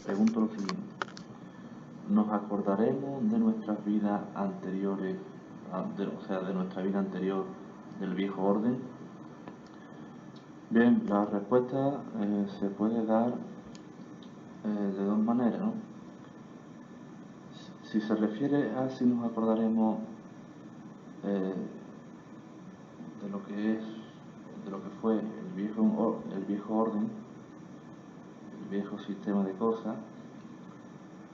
Pregunto lo siguiente: ¿nos acordaremos de nuestras vidas anteriores, o sea, de nuestra vida anterior del viejo orden? Bien, la respuesta se puede dar de dos maneras, ¿no? Si se refiere a si nos acordaremos de lo que es, de lo que fue el viejo orden, el viejo sistema de cosas,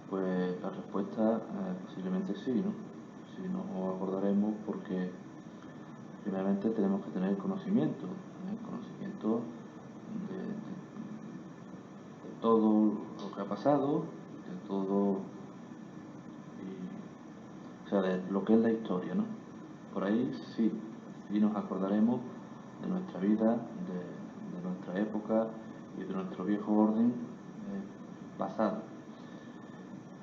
pues la respuesta posiblemente sí, ¿no? Sí nos acordaremos porque finalmente tenemos que tener conocimiento de todo lo que ha pasado, de todo, o sea, de lo que es la historia, ¿no? Por ahí sí nos acordaremos de nuestra vida, de nuestra época y de nuestro viejo orden pasado.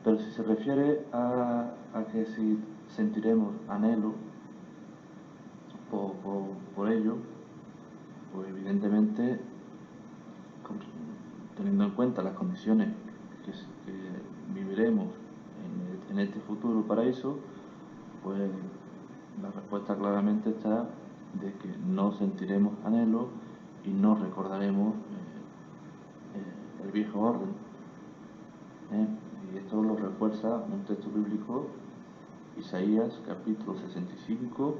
Pero si se refiere a que si sentiremos anhelo por ello, pues evidentemente, teniendo en cuenta las condiciones que viviremos en este futuro paraíso, pues la respuesta claramente está de que no sentiremos anhelo y no recordaremos el viejo orden. Y esto lo refuerza un texto bíblico, Isaías capítulo 65,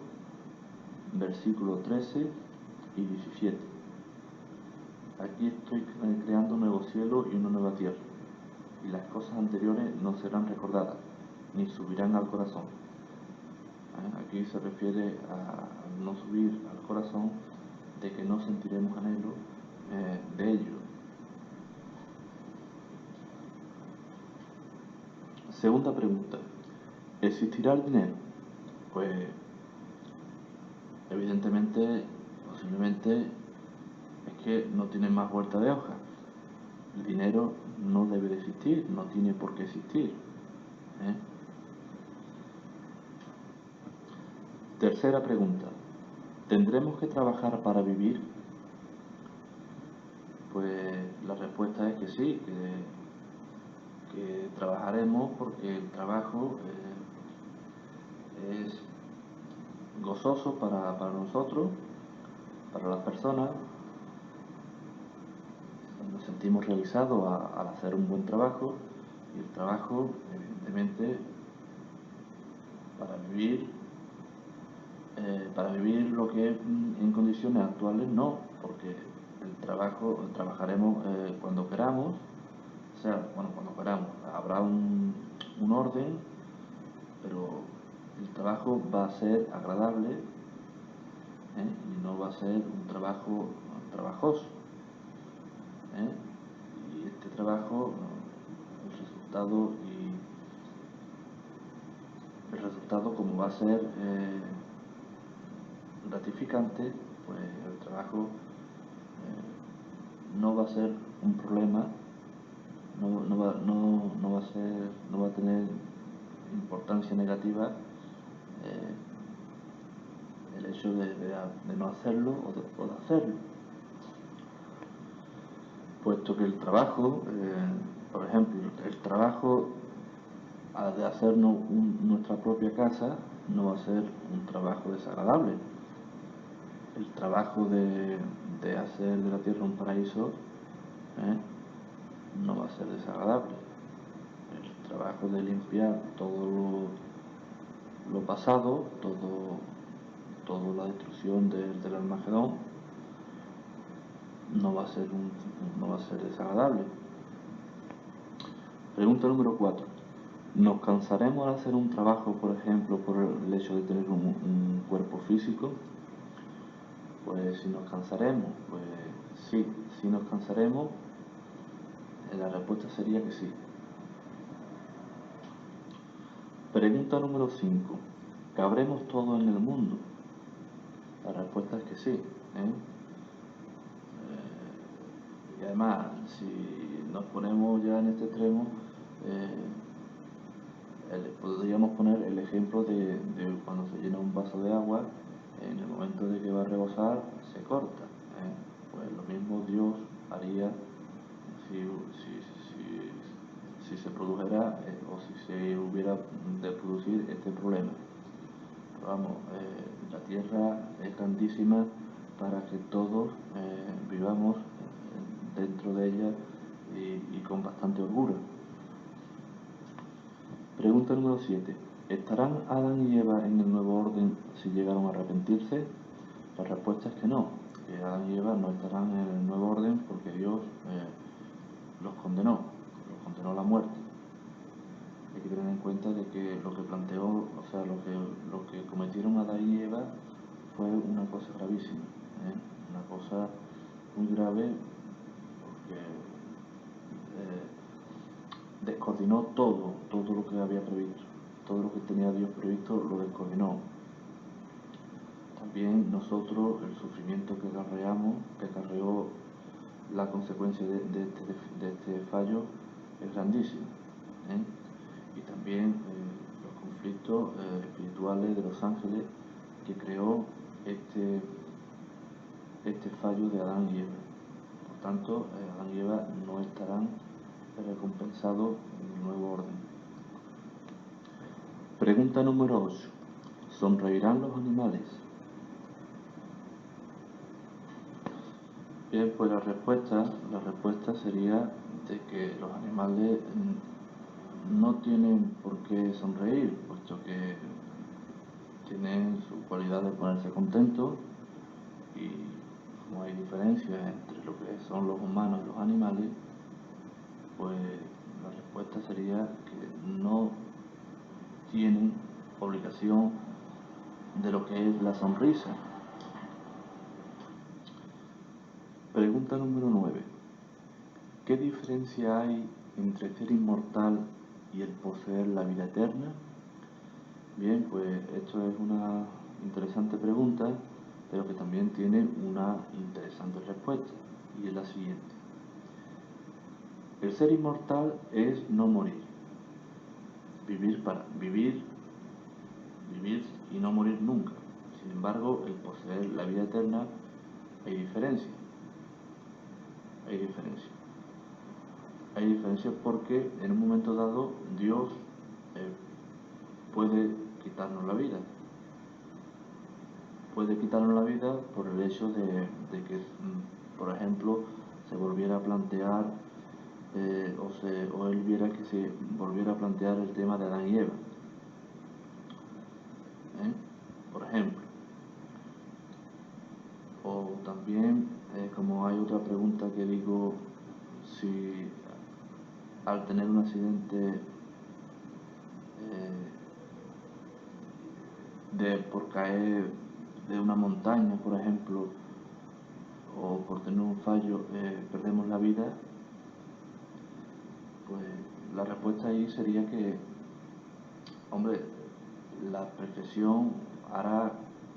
versículos 13 y 17. Aquí estoy creando un nuevo cielo y una nueva tierra, y las cosas anteriores no serán recordadas, ni subirán al corazón. Aquí se refiere a no subir al corazón, de que no sentiremos anhelo de ello. Segunda pregunta: ¿existirá el dinero? Pues evidentemente, posiblemente, es que no tiene más vuelta de hoja. El dinero no debe de existir, no tiene por qué existir. Tercera pregunta: ¿tendremos que trabajar para vivir? Pues la respuesta es que sí, que trabajaremos, porque el trabajo es gozoso para nosotros, para las personas. Nos sentimos realizados al hacer un buen trabajo, y el trabajo, evidentemente, para vivir lo que es en condiciones actuales, no, porque trabajaremos cuando queramos, o sea, bueno, cuando queramos, habrá un orden, pero el trabajo va a ser agradable, y no va a ser un trabajo trabajoso. Y este trabajo, el resultado, como va a ser gratificante, pues el trabajo no va a ser un problema, no va a tener importancia negativa el hecho de no hacerlo o de hacerlo, puesto que el trabajo, por ejemplo, el trabajo de hacernos nuestra propia casa no va a ser un trabajo desagradable. El trabajo de hacer de la tierra un paraíso no va a ser desagradable. El trabajo de limpiar todo lo pasado, toda la destrucción del Armagedón, no va a ser desagradable. Pregunta número 4: ¿nos cansaremos al hacer un trabajo, por ejemplo, por el hecho de tener un cuerpo físico? Pues si nos cansaremos, pues sí nos cansaremos. La respuesta sería que sí. Pregunta número 5: ¿cabremos todos en el mundo? La respuesta es que sí. Y además, si nos ponemos ya en este extremo, podríamos poner el ejemplo de cuando se llena un vaso de agua, en el momento de que va a rebosar, se corta. Pues lo mismo Dios haría si produjera o si se hubiera de producir este problema. Pero vamos, la Tierra es grandísima para que todos vivamos dentro de ella y con bastante holgura. Pregunta número 7. ¿Estarán Adán y Eva en el nuevo orden si llegaron a arrepentirse? La respuesta es que no, que Adán y Eva no estarán en el nuevo orden porque Dios los condenó a la muerte. Hay que tener en cuenta de que lo que planteó, o sea, lo que cometieron Adán y Eva fue una cosa gravísima, una cosa muy grave porque descoordinó todo lo que había previsto, todo lo que tenía Dios previsto lo descoordinó. También nosotros, el sufrimiento que acarreó la consecuencia de este fallo es grandísimo, y también los conflictos espirituales de los ángeles que creó este fallo de Adán y Eva. Por tanto, Adán y Eva no estarán recompensados en el nuevo orden. Pregunta número 8. ¿Sonreirán los animales? Bien, pues la respuesta sería de que los animales no tienen por qué sonreír, puesto que tienen su cualidad de ponerse contentos, y como hay diferencias entre lo que son los humanos y los animales, pues la respuesta sería que no tienen obligación de lo que es la sonrisa. Pregunta número 9. ¿Qué diferencia hay entre ser inmortal y el poseer la vida eterna? Bien, pues esto es una interesante pregunta, pero que también tiene una interesante respuesta, y es la siguiente. El ser inmortal es no morir, vivir y no morir nunca. Sin embargo, el poseer la vida eterna, hay diferencia. Hay diferencia porque en un momento dado Dios puede quitarnos la vida. Puede quitarnos la vida por el hecho de que, por ejemplo, se volviera a plantear o él viera que se volviera a plantear el tema de Adán y Eva. Por ejemplo. O también, como hay otra pregunta que digo, si al tener un accidente por caer de una montaña, por ejemplo, o por tener un fallo, perdemos la vida, pues la respuesta ahí sería que, hombre, la perfección hará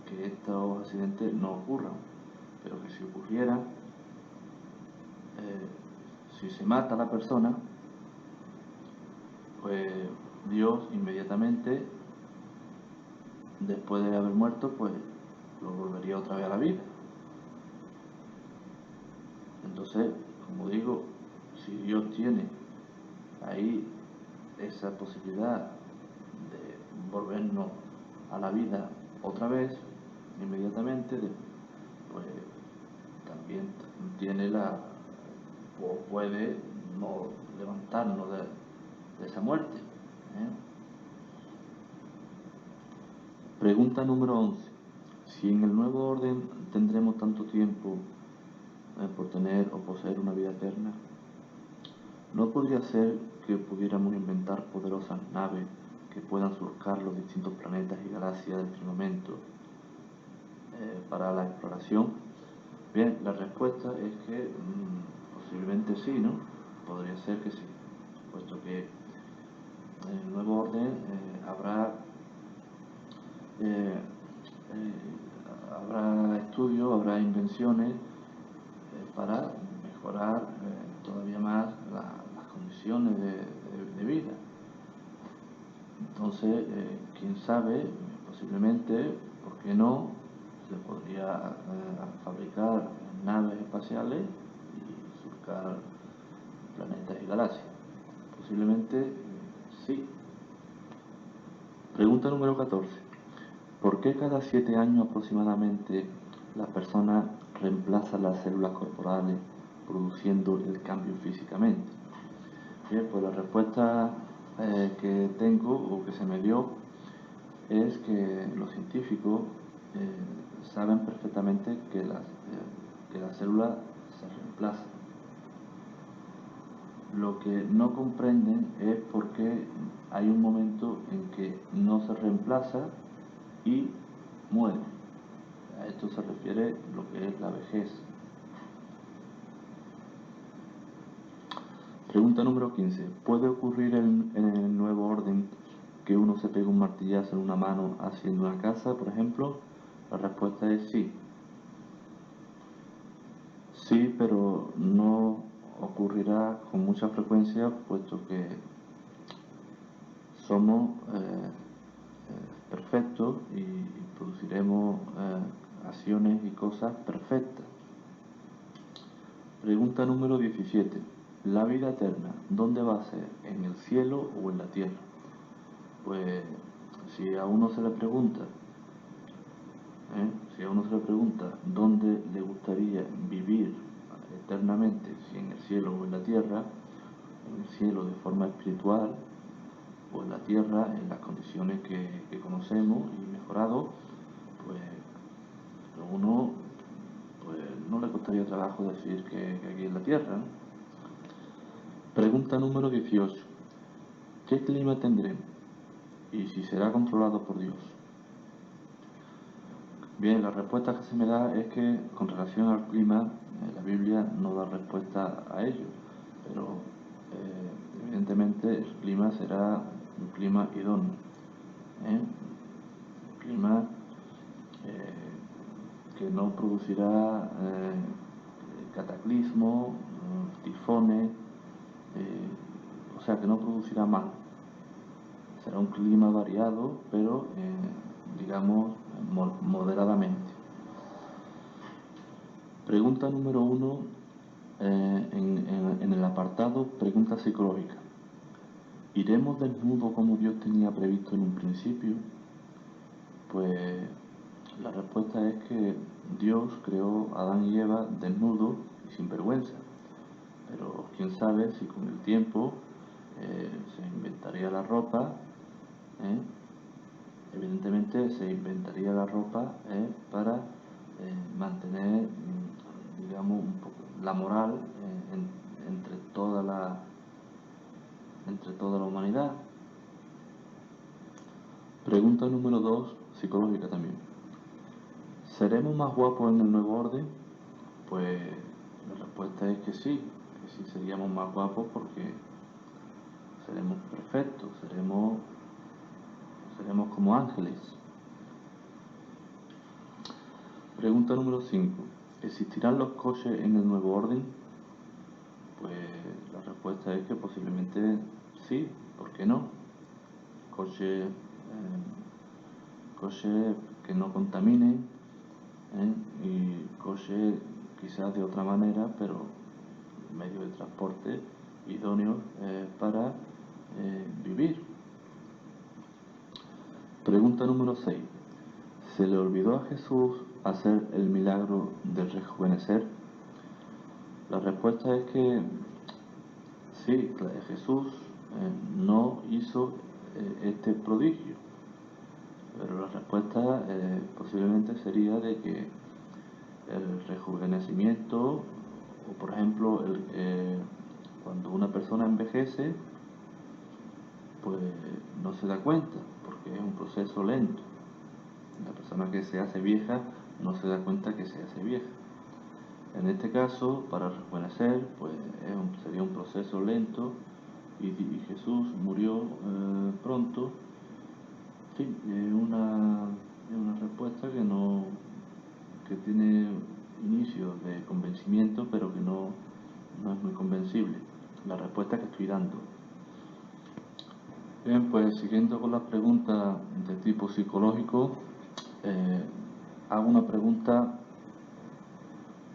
que estos accidentes no ocurran, pero que si ocurriera, si se mata a la persona, pues Dios inmediatamente, después de haber muerto, pues lo volvería otra vez a la vida. Entonces, como digo, si Dios tiene ahí esa posibilidad de volvernos a la vida otra vez, inmediatamente, pues también tiene o puede no levantarnos de esa muerte. Pregunta número 11. Si en el nuevo orden tendremos tanto tiempo por tener o poseer una vida eterna, ¿no podría ser que pudiéramos inventar poderosas naves que puedan surcar los distintos planetas y galaxias del firmamento para la exploración? Bien, la respuesta es que posiblemente sí, ¿no? Podría ser que sí, puesto que en el nuevo orden habrá estudios, habrá invenciones para mejorar todavía más las condiciones de vida. Entonces, quién sabe, posiblemente, ¿por qué no? Se podría fabricar naves espaciales y surcar planetas y galaxias, posiblemente sí. Pregunta número 14. ¿Por qué cada 7 años aproximadamente la persona reemplaza las células corporales produciendo el cambio físicamente? Bien, pues la respuesta que tengo o que se me dio es que los científicos saben perfectamente que las células se reemplazan. Lo que no comprenden es por qué hay un momento en que no se reemplaza y muere. A esto se refiere lo que es la vejez. Pregunta número 15. ¿Puede ocurrir en el nuevo orden que uno se pegue un martillazo en una mano haciendo una casa, por ejemplo? La respuesta es sí. Sí, pero no ocurrirá con mucha frecuencia, puesto que somos perfectos y produciremos acciones y cosas perfectas. Pregunta número 17. La vida eterna, ¿dónde va a ser? ¿En el cielo o en la tierra? Pues si a uno se le pregunta, dónde le gustaría vivir eternamente, si en el cielo o en la tierra, en el cielo de forma espiritual o en la tierra en las condiciones que conocemos y mejorado, pues a uno pues no le costaría trabajo decir que aquí en la tierra, ¿no? Pregunta número 18. ¿Qué clima tendremos? Y si será controlado por Dios. Bien, la respuesta que se me da es que con relación al clima, la Biblia no da respuesta a ello, pero evidentemente el clima será un clima idóneo, un clima que no producirá cataclismos, tifones, o sea que no producirá mal. Será un clima variado, pero digamos moderadamente. Pregunta número 1 en el apartado pregunta psicológica. ¿Iremos desnudos como Dios tenía previsto en un principio? Pues la respuesta es que Dios creó a Adán y Eva desnudos y sin vergüenza. Pero quién sabe si con el tiempo se inventaría la ropa, evidentemente se inventaría la ropa para mantener, digamos, un poco la moral entre toda la humanidad. Pregunta número 2, psicológica también. ¿Seremos más guapos en el nuevo orden? Pues la respuesta es que sí seríamos más guapos porque seremos perfectos, seremos como ángeles. Pregunta número 5. ¿Existirán los coches en el nuevo orden? Pues la respuesta es que posiblemente sí, ¿por qué no? Coches que no contaminen y coches quizás de otra manera, pero medio de transporte idóneo para vivir. Pregunta número 6. ¿Se le olvidó a Jesús hacer el milagro de rejuvenecer? La respuesta es que sí, Jesús no hizo este prodigio, pero la respuesta posiblemente sería de que el rejuvenecimiento, o por ejemplo, cuando una persona envejece, pues no se da cuenta, porque es un proceso lento. La persona que se hace vieja no se da cuenta que se hace vieja. En este caso, para rejuvenecer, pues sería un proceso lento y Jesús murió pronto. En fin, es una respuesta que tiene inicio de convencimiento, pero que no es muy convencible. La respuesta que estoy dando. Bien, pues siguiendo con las preguntas de tipo psicológico, hago una pregunta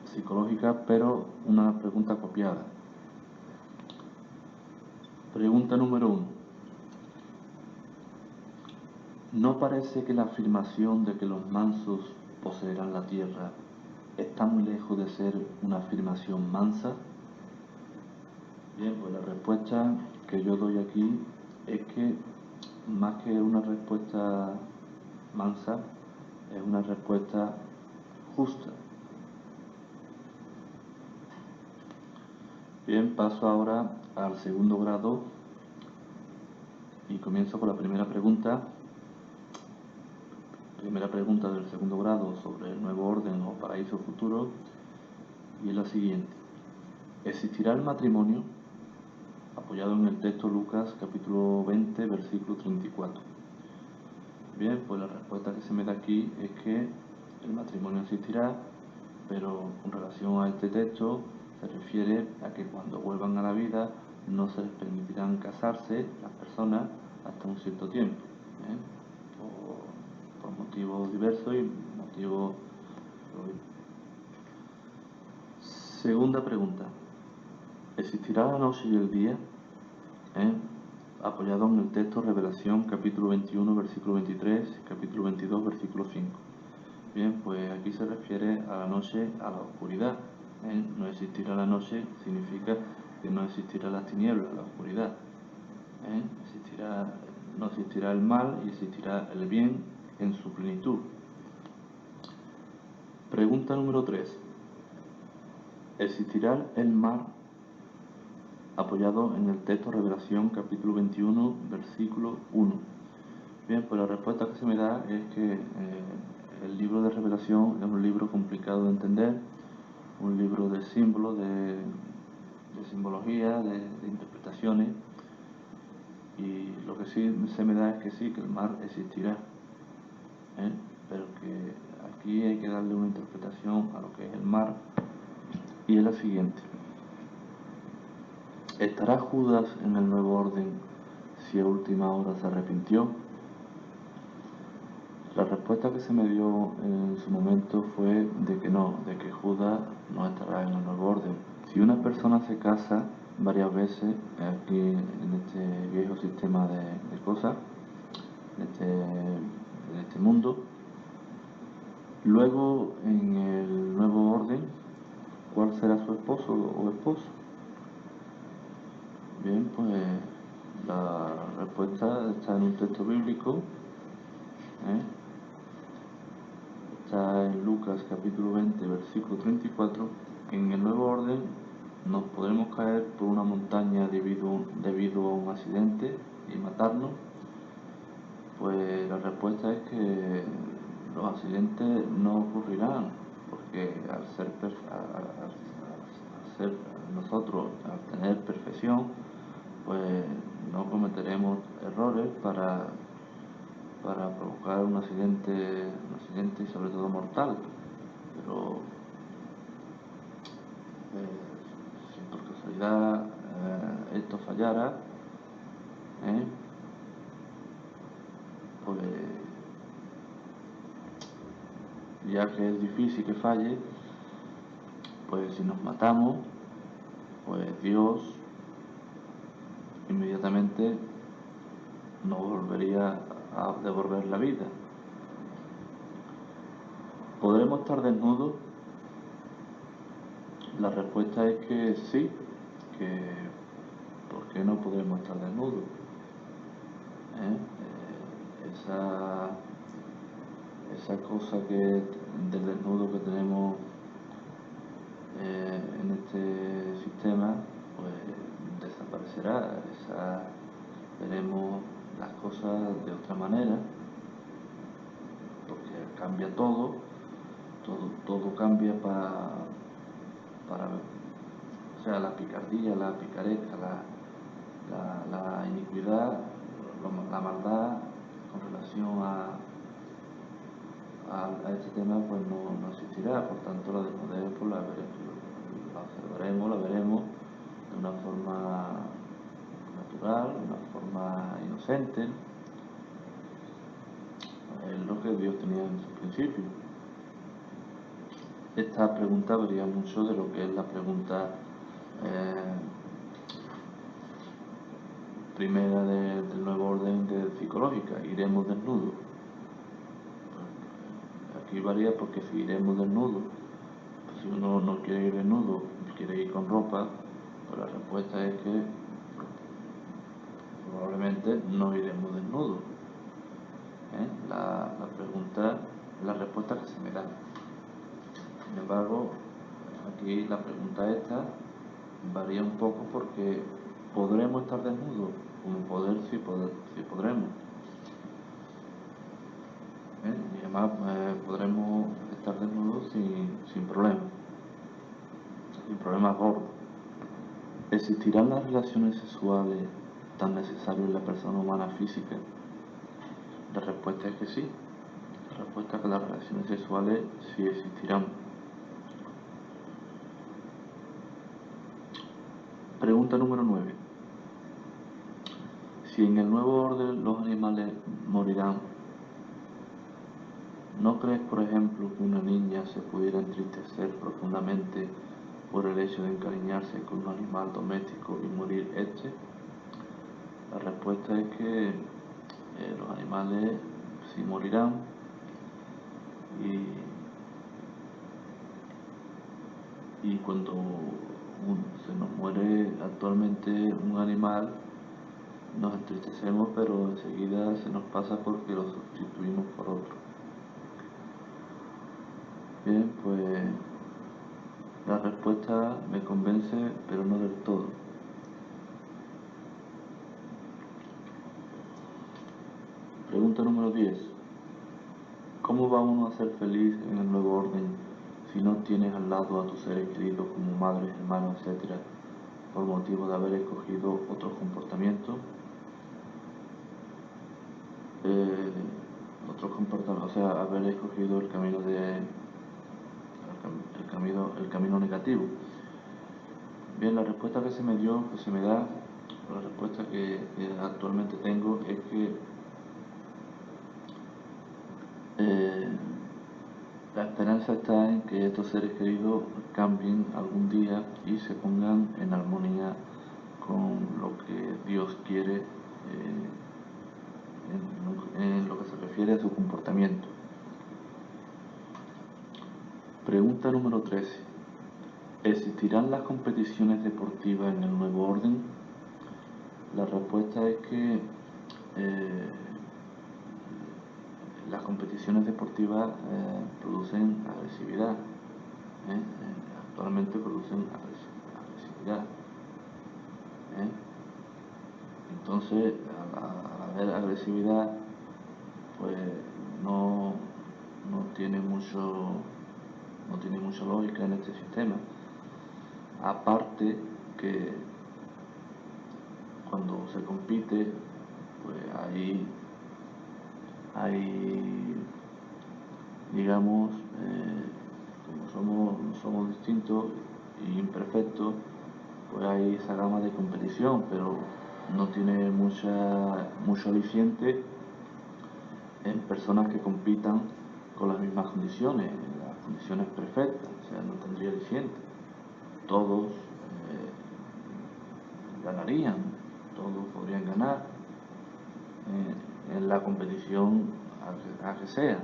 psicológica, pero una pregunta copiada. Pregunta número 1. ¿No parece que la afirmación de que los mansos poseerán la tierra está muy lejos de ser una afirmación mansa? Bien, pues la respuesta que yo doy aquí es que más que una respuesta mansa, es una respuesta justa. Bien, paso ahora al segundo grado y comienzo con la primera pregunta. Primera pregunta del segundo grado sobre el nuevo orden o paraíso futuro, y es la siguiente. ¿Existirá el matrimonio? Apoyado en el texto Lucas capítulo 20 versículo 34. Bien, pues la respuesta que se me da aquí es que el matrimonio existirá, pero con relación a este texto se refiere a que cuando vuelvan a la vida no se les permitirán casarse las personas hasta un cierto tiempo, por motivos diversos y motivos. Segunda pregunta. ¿Existirá la noche y el día? Apoyado en el texto Revelación capítulo 21 versículo 23, capítulo 22 versículo 5. Bien, pues aquí se refiere a la noche, a la oscuridad. No existirá la noche significa que no existirá las tinieblas, la oscuridad. No existirá el mal y existirá el bien en su plenitud. Pregunta número 3. ¿Existirá el mar? Apoyado en el texto Revelación capítulo 21 versículo 1. Bien, pues la respuesta que se me da es que el libro de Revelación es un libro complicado de entender, un libro de símbolos, de simbología, de interpretaciones, y lo que sí se me da es que sí, que el mar existirá, pero que aquí hay que darle una interpretación a lo que es el mar, y es la siguiente. ¿Estará Judas en el nuevo orden si a última hora se arrepintió? La respuesta que se me dio en su momento fue de que no, de que Judas no estará en el nuevo orden. Si una persona se casa varias veces aquí en este viejo sistema de cosas, en este mundo, luego en el nuevo orden, ¿cuál será su esposo o esposa? Bien, pues la respuesta está en un texto bíblico, está en Lucas capítulo 20 versículo 34. En el nuevo orden nos podremos caer por una montaña debido a un accidente y matarnos. Pues la respuesta es que los accidentes no ocurrirán, porque al ser nosotros, al tener perfección, pues no cometeremos errores para provocar un accidente y sobre todo mortal. Pero si por casualidad esto fallara, pues ya que es difícil que falle, pues si nos matamos, pues Dios inmediatamente nos volvería a devolver la vida. ¿Podremos estar desnudos? La respuesta es que sí, que ¿por qué no podremos estar desnudos? Esa cosa del desnudo que tenemos en este sistema, pues desaparecerá. Veremos las cosas de otra manera, porque cambia todo cambia o sea, la picardía, la picaresca, la iniquidad, la maldad con relación a este tema, pues no existirá. Por tanto, la desnudez pues la observaremos, la veremos de una forma natural, de una forma inocente. Es lo que Dios tenía en su principio. Esta pregunta varía mucho de lo que es la pregunta primera del nuevo orden psicológica, iremos desnudos. Aquí varía porque si iremos desnudos, pues si uno no quiere ir desnudo, quiere ir con ropa, pues la respuesta es que probablemente no iremos desnudos. La respuesta que se me da. Sin embargo, aquí la pregunta esta varía un poco porque podremos estar desnudos, como sí podremos. Y además podremos estar desnudos sin problemas gordos. ¿Existirán las relaciones sexuales tan necesarias en la persona humana física? La respuesta es que sí. La respuesta es que las relaciones sexuales sí existirán. Pregunta número 9. Si en el nuevo orden los animales morirán, ¿no crees, por ejemplo, que una niña se pudiera entristecer profundamente por el hecho de encariñarse con un animal doméstico y morir este? La respuesta es que los animales sí morirán y cuando se nos muere actualmente un animal, nos entristecemos, pero enseguida se nos pasa porque lo sustituimos por otro. Bien, pues la respuesta me convence, pero no del todo. Pregunta número 10. ¿Cómo va uno a ser feliz en el nuevo orden si no tienes al lado a tus seres queridos como madres, hermanos, etcétera, por motivo de haber escogido otros comportamientos? O sea, haber escogido el camino negativo. Bien, la respuesta que se me da, la respuesta que actualmente tengo es que la esperanza está en que estos seres queridos cambien algún día y se pongan en armonía con lo que Dios quiere en lo que se refiere a su comportamiento. Pregunta número 13. ¿Existirán las competiciones deportivas en el nuevo orden? La respuesta es que las competiciones deportivas producen agresividad. Actualmente producen agresividad. Entonces, al haber agresividad, pues no tiene mucha lógica en este sistema. Aparte que cuando se compite, pues hay digamos, como somos distintos e imperfectos, pues hay esa gama de competición, pero no tiene mucho aliciente en personas que compitan con las mismas condiciones, las condiciones perfectas, o sea, no tendría aliciente. Todos ganarían, todos podrían ganar en la competición a que sea.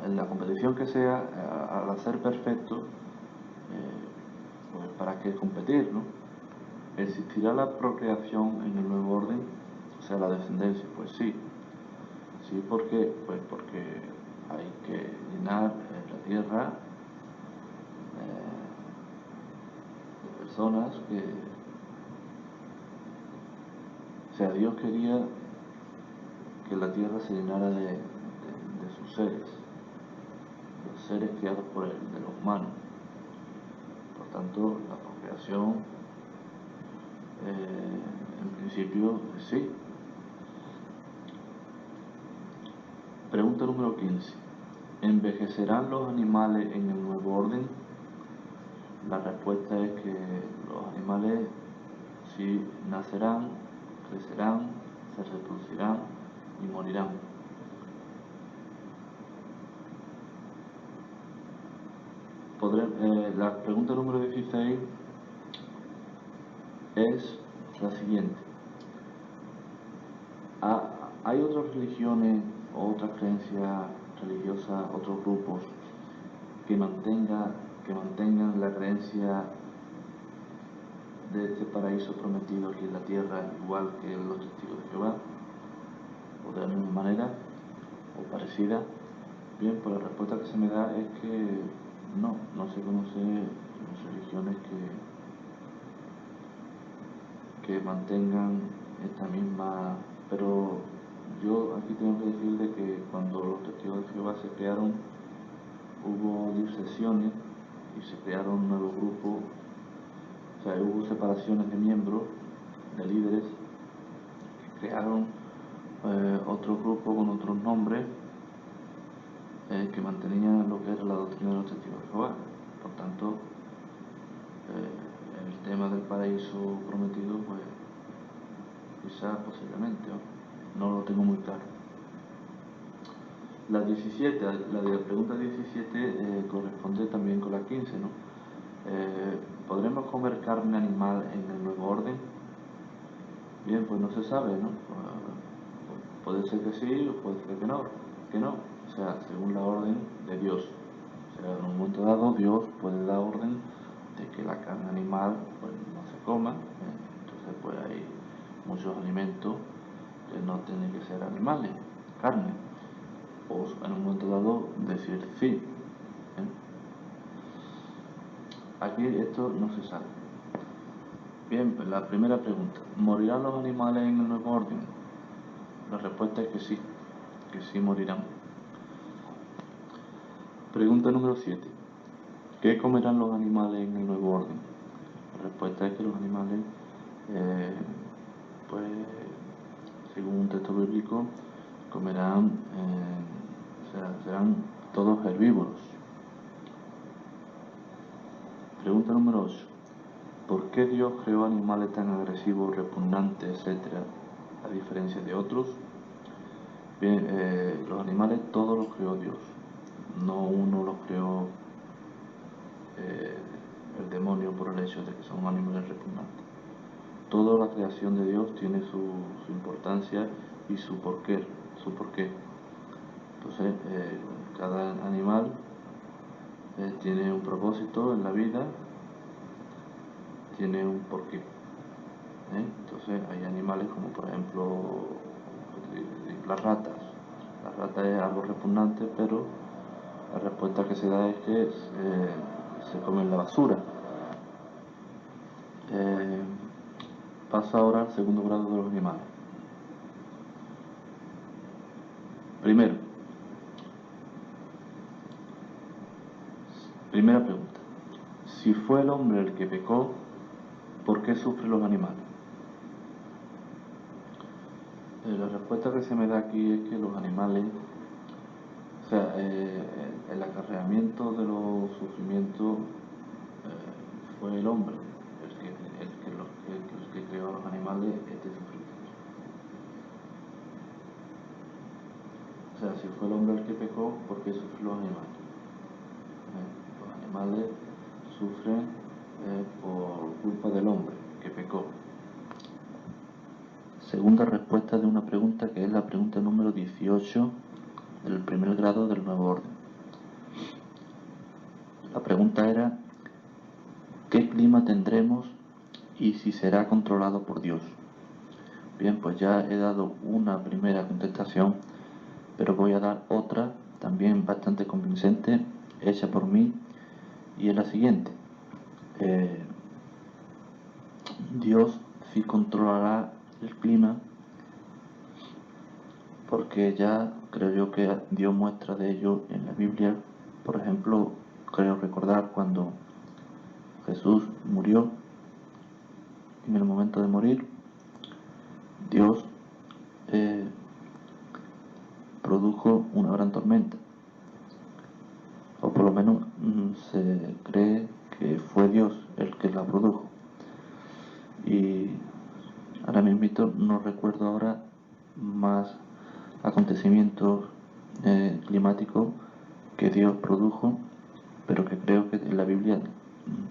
En la competición que sea, al ser perfecto, pues para qué competir, ¿no? ¿Existirá la procreación en el nuevo orden? O sea, la descendencia, pues sí. Sí, ¿por qué? Pues porque hay que llenar la tierra de personas que, o sea, Dios quería que la tierra se llenara de sus seres, los seres creados por él, de los humanos. Por tanto, la procreación, en principio, sí. Pregunta número 15. ¿Envejecerán los animales en el nuevo orden? La respuesta es que los animales sí nacerán, crecerán, se reproducirán y morirán. La pregunta número 16 es la siguiente. Hay otras religiones o otras creencias religiosas, otros grupos que mantengan la creencia de este paraíso prometido aquí en la tierra, igual que los testigos de Jehová, o de la misma manera, o parecida. Bien, pues la respuesta que se me da es que no se conoce religiones que mantengan esta misma. Pero yo aquí tengo que decir de que cuando los testigos de Jehová se crearon, hubo divisiones y se crearon nuevos grupos, o sea, hubo separaciones de miembros, de líderes, que crearon otro grupo con otros nombres que mantenían lo que era la doctrina de los testigos de Jehová. Por tanto, el tema del paraíso prometido, pues quizás posiblemente, no lo tengo muy claro. La 17, la de la pregunta 17 corresponde también con la 15, ¿no? ¿Podremos comer carne animal en el nuevo orden? Bien, pues no se sabe, ¿no? Puede ser que sí o puede ser que no. O sea, según la orden de Dios. O sea, en un momento dado Dios puede dar orden de que la carne animal pues no se coma. Entonces pues hay muchos alimentos que no tienen que ser animales, carne. O en un momento dado decir sí. Aquí esto no se sabe. Bien, pues la primera pregunta: ¿morirán los animales en el nuevo orden? La respuesta es que sí morirán. Pregunta número 7: ¿qué comerán los animales en el nuevo orden? La respuesta es que los animales, pues, según un texto bíblico, comerán, o sea, serán todos herbívoros. Pregunta número 8: ¿por qué Dios creó animales tan agresivos, repugnantes, etcétera, a diferencia de otros? Bien, los animales todos los creó Dios, no uno los creó el demonio por el hecho de que son animales repugnantes. Toda la creación de Dios tiene su importancia y su porqué. Entonces, cada animal tiene un propósito en la vida, tiene un porqué. Entonces, hay animales como, por ejemplo, las ratas. La rata es algo repugnante, pero la respuesta que se da es que se comen la basura. Pasa ahora al segundo grado de los animales. Primera pregunta: si fue el hombre el que pecó, ¿por qué sufren los animales? La respuesta que se me da aquí es que los animales, o sea, el acarreamiento de los sufrimientos fue el hombre el que creó a los animales este sufrimiento. O sea, si fue el hombre el que pecó, ¿por qué sufren los animales? Los animales sufren por culpa del hombre que pecó. Segunda respuesta de una pregunta que es la pregunta número 18 del primer grado del nuevo orden. La pregunta era: ¿qué clima tendremos y si será controlado por Dios? Bien, pues ya he dado una primera contestación, pero voy a dar otra también bastante convincente, hecha por mí, y es la siguiente. Dios sí controlará el clima, porque ya creo yo que dio muestra de ello en la Biblia. Por ejemplo, creo recordar cuando Jesús murió, en el momento de morir, Dios produjo una gran tormenta, o por lo menos se cree que fue Dios el que la produjo. Y ahora mismo no recuerdo ahora más acontecimientos climáticos que Dios produjo, pero que creo que en la Biblia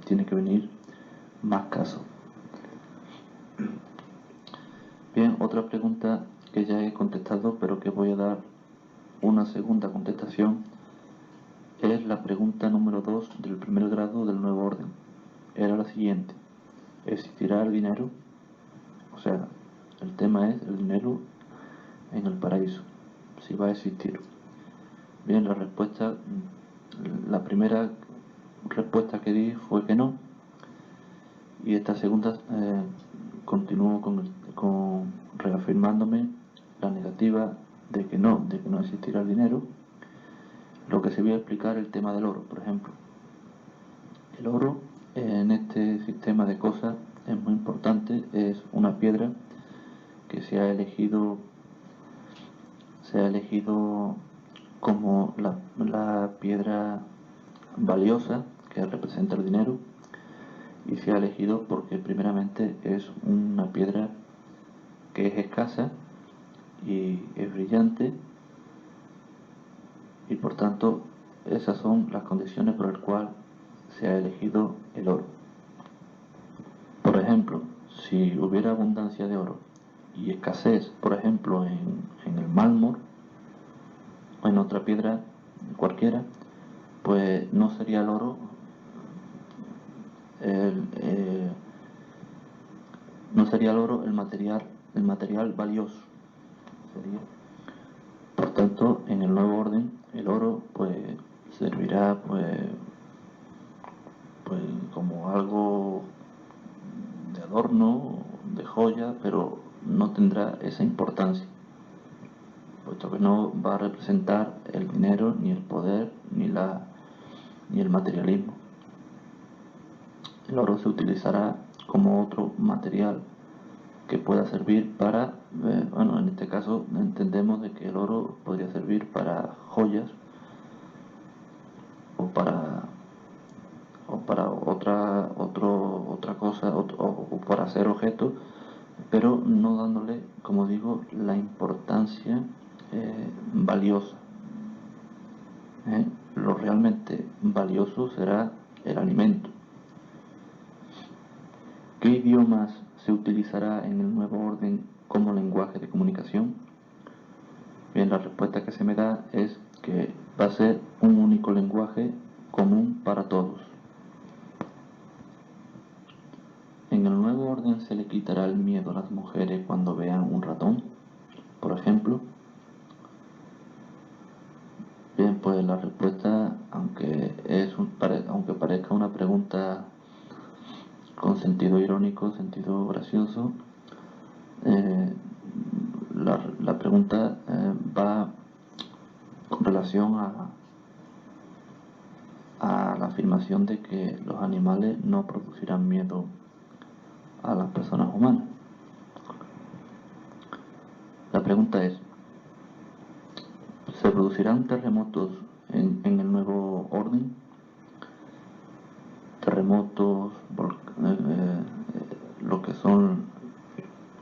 tiene que venir más casos. Bien, otra pregunta que ya he contestado, pero que voy a dar una segunda contestación, es la pregunta número 2 del primer grado del nuevo orden. Era la siguiente: ¿existirá el dinero? O sea, el tema es el dinero en el paraíso, si va a existir. Bien, la primera respuesta que di fue que no, y esta segunda continúo con reafirmándome la negativa de que no existirá el dinero. Lo que se voy a explicar el tema del oro, por ejemplo. El oro en este sistema de cosas es muy importante, es una piedra que se ha elegido como la piedra valiosa que representa el dinero, y se ha elegido porque primeramente es una piedra que es escasa y es brillante, y por tanto esas son las condiciones por las cuales se ha elegido el oro. Por ejemplo, si hubiera abundancia de oro y escasez, por ejemplo, en el mármol o en otra piedra cualquiera, pues no sería el oro el material valioso. Por tanto, en el nuevo orden, el oro pues servirá pues como algo de adorno, de joya, pero no tendrá esa importancia, puesto que no va a representar el dinero, ni el poder, ni el materialismo. El oro se utilizará como otro material que pueda servir para, en este caso entendemos de que el oro podría servir para joyas o para otra cosa, o para hacer objetos, pero no dándole, como digo, la importancia valiosa. Lo realmente valioso será el alimento. ¿Qué idiomas se utilizará en el nuevo orden como lenguaje de comunicación? Bien, la respuesta que se me da es que va a ser un único lenguaje común para todos. En el nuevo orden se le quitará el miedo a las mujeres cuando vean un ratón, por ejemplo. Bien, pues la respuesta, aunque parezca una pregunta con sentido irónico, sentido gracioso, la pregunta va con relación a la afirmación de que los animales no producirán miedo a las personas humanas. La pregunta es: ¿se producirán terremotos en el nuevo orden? Terremotos, lo que son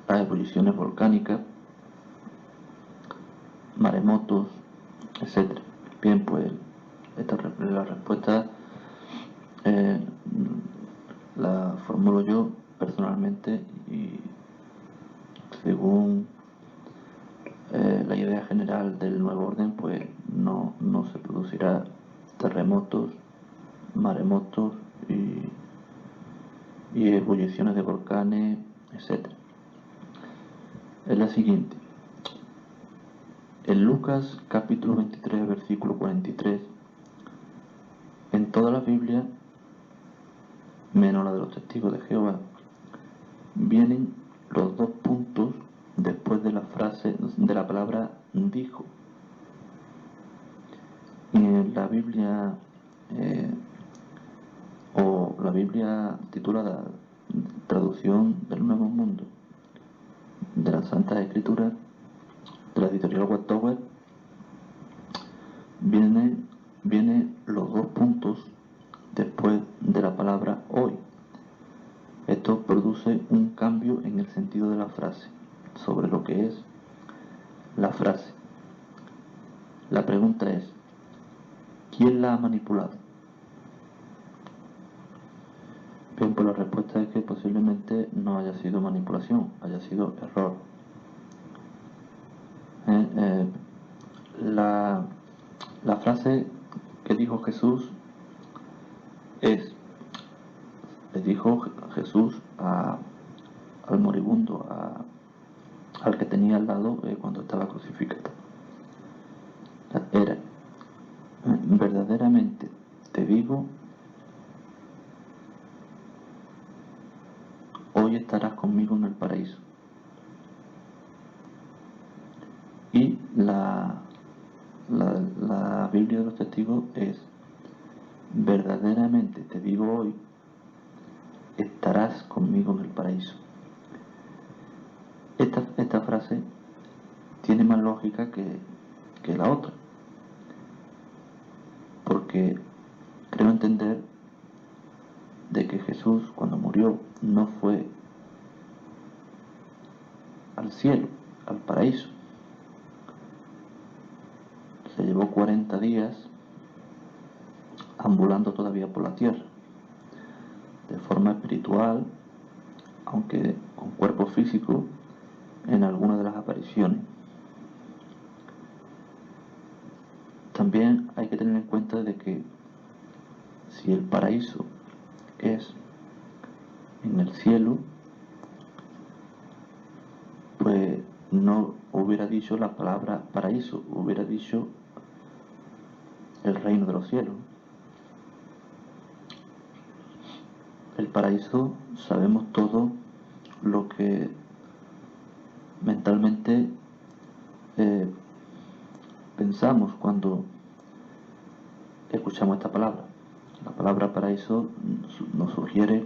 las ebulliciones volcánicas, maremotos, etc. Bien, pues la respuesta la formulo yo personalmente, y según la idea general del nuevo orden, pues no se producirá terremotos, maremotos y ebulliciones de volcanes, etc. Es la siguiente. En Lucas capítulo 23, versículo 43, en toda la Biblia, menos la de los testigos de Jehová, vienen los dos puntos después de la frase, de la palabra dijo. Y en la Biblia, o la Biblia titulada Traducción del Nuevo Mundo, de las Santas Escrituras, de la editorial Wattower, viene los dos puntos después de la palabra hoy. Esto produce un cambio en el sentido de la frase, sobre lo que es la frase. La pregunta es: ¿quién la ha manipulado? Bien, pues la respuesta es que posiblemente no haya sido manipulación, haya sido error. ¿eh? La frase que dijo Jesús es, le dijo Jesús al moribundo, al que tenía al lado cuando estaba crucificado. Era, verdaderamente te digo, hoy estarás conmigo en el paraíso. Y la Biblia de los Testigos es, verdaderamente te digo hoy, estarás conmigo en el paraíso. Esta frase tiene más lógica que la otra, porque creo entender de que Jesús, cuando murió, no fue al cielo, al paraíso. Se llevó 40 días ambulando todavía por la tierra, de forma espiritual, aunque con cuerpo físico, en alguna de las apariciones. También hay que tener en cuenta de que si el paraíso es en el cielo, pues no hubiera dicho la palabra paraíso, hubiera dicho el reino de los cielos. El paraíso, sabemos todo lo que mentalmente pensamos cuando escuchamos esta palabra. La palabra paraíso nos sugiere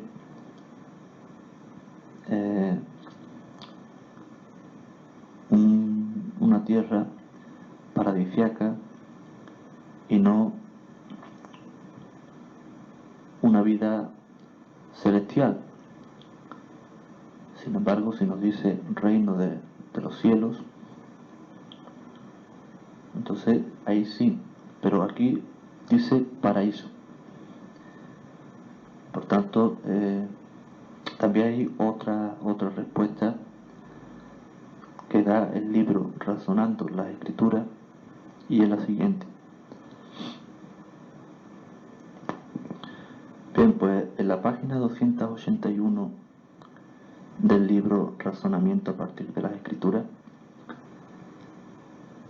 una tierra paradisíaca y no una vida celestial. Sin embargo, si nos dice reino de los cielos, entonces ahí sí, pero aquí dice paraíso. Por tanto, también hay otra respuesta que da el libro Razonando las Escrituras, y es la siguiente. Bien, pues en la página 281 del libro Razonamiento a partir de las Escrituras,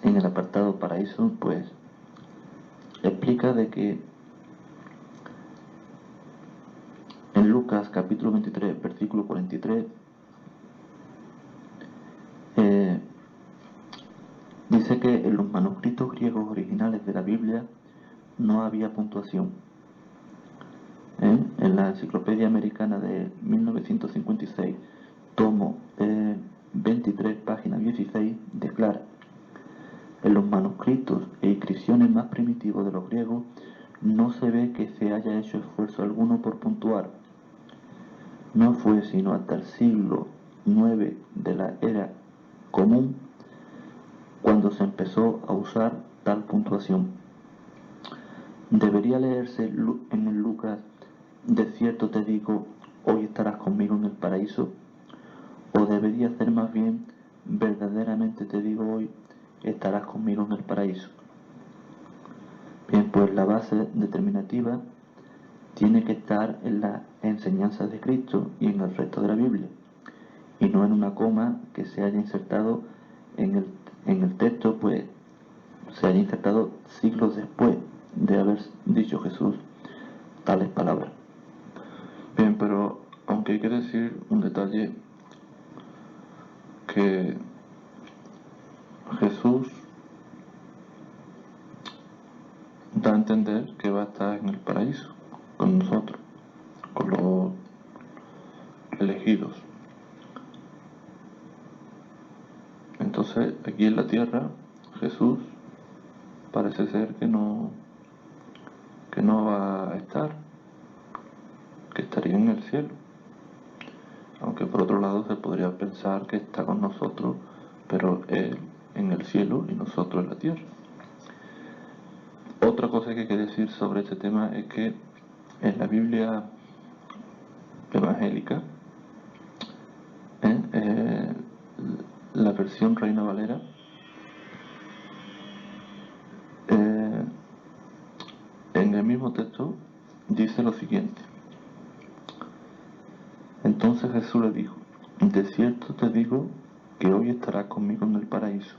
en el apartado paraíso, pues explica de que en Lucas capítulo 23, versículo 43, dice que en los manuscritos griegos originales de la Biblia no había puntuación. En la Enciclopedia Americana de 1956, tomo 23, página 16, declara: en los manuscritos e inscripciones más primitivos de los griegos no se ve que se haya hecho esfuerzo alguno por puntuar. No fue sino hasta el siglo IX de la era común cuando se empezó a usar tal puntuación. Debería leerse en el Lucas, de cierto te digo, hoy estarás conmigo en el paraíso, o debería ser más bien, verdaderamente te digo hoy, estarás conmigo en el paraíso. Bien, pues la base determinativa tiene que estar en las enseñanzas de Cristo y en el resto de la Biblia, y no en una coma que se haya insertado en el texto, pues se haya insertado siglos después de haber dicho Jesús tales palabras. Bien, pero aunque hay que decir un detalle, que Jesús da a entender que va a estar en el paraíso con nosotros, con los elegidos. Entonces, aquí en la tierra, Jesús parece ser que no va a estar, que estaría en el cielo. Aunque por otro lado se podría pensar que está con nosotros, pero Él en el cielo y nosotros en la tierra. Otra cosa que hay que decir sobre este tema es que en la Biblia evangélica, la versión Reina Valera, mismo texto dice lo siguiente: entonces Jesús le dijo, de cierto te digo que hoy estarás conmigo en el paraíso.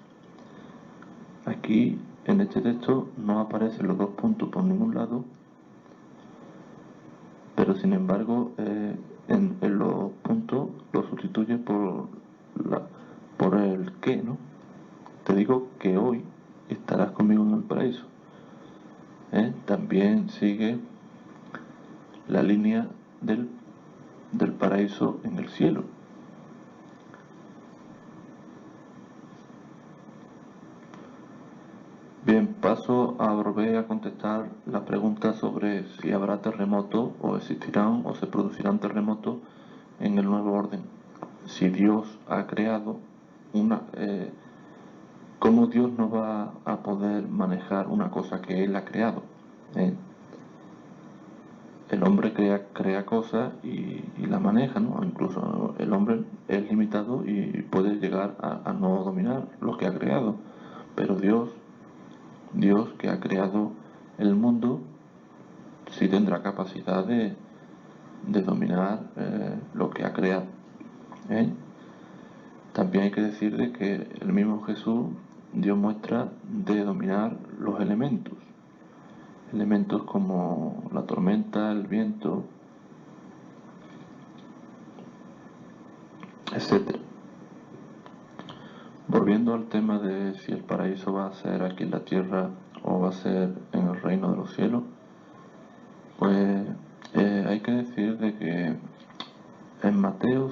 Aquí, en este texto, no aparecen los dos puntos por ningún lado, pero sin embargo, en los puntos lo sustituye por el que, ¿no? Te digo que hoy estarás conmigo en el paraíso. También sigue la línea del paraíso en el cielo. Bien, paso a volver a contestar la pregunta sobre si habrá terremotos o existirán o se producirán terremotos en el nuevo orden. Si Dios ha creado ¿cómo Dios no va a poder manejar una cosa que Él ha creado? El hombre crea cosas y la maneja, ¿no? Incluso el hombre es limitado y puede llegar a no dominar lo que ha creado. Pero Dios que ha creado el mundo, sí tendrá capacidad de dominar lo que ha creado. También hay que decir de que el mismo Jesús dio muestra de dominar los elementos como la tormenta, el viento, etc. Volviendo al tema de si el paraíso va a ser aquí en la tierra o va a ser en el reino de los cielos, pues hay que decir de que en Mateo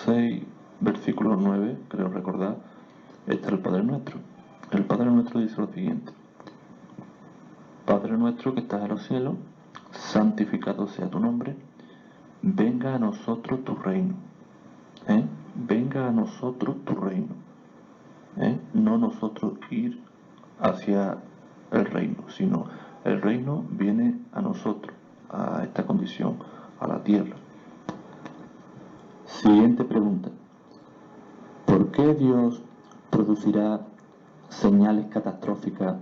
6, versículo 9, creo recordar, está el Padre Nuestro. El Padre Nuestro dice lo siguiente: Padre nuestro que estás en los cielos, santificado sea tu nombre, venga a nosotros tu reino. Venga a nosotros tu reino. No nosotros ir hacia el reino, sino el reino viene a nosotros, a esta condición, a la tierra. Siguiente pregunta: ¿por qué Dios producirá señales catastróficas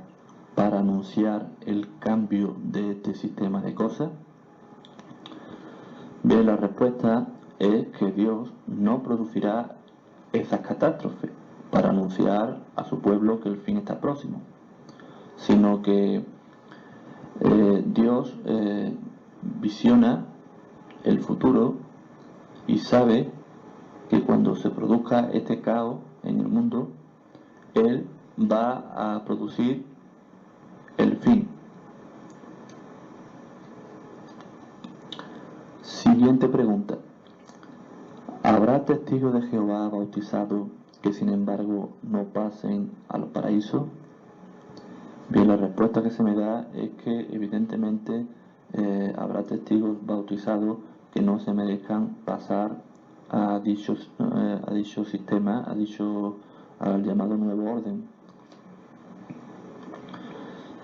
para anunciar el cambio de este sistema de cosas? Bien, la respuesta es que Dios no producirá esas catástrofes para anunciar a su pueblo que el fin está próximo, sino que Dios visiona el futuro y sabe que cuando se produzca este caos en el mundo, Él va a producir el fin. Siguiente pregunta: ¿habrá testigos de Jehová bautizados que sin embargo no pasen al paraíso? Bien, la respuesta que se me da es que evidentemente habrá testigos bautizados que no se merezcan pasar a dicho sistema, al llamado nuevo orden.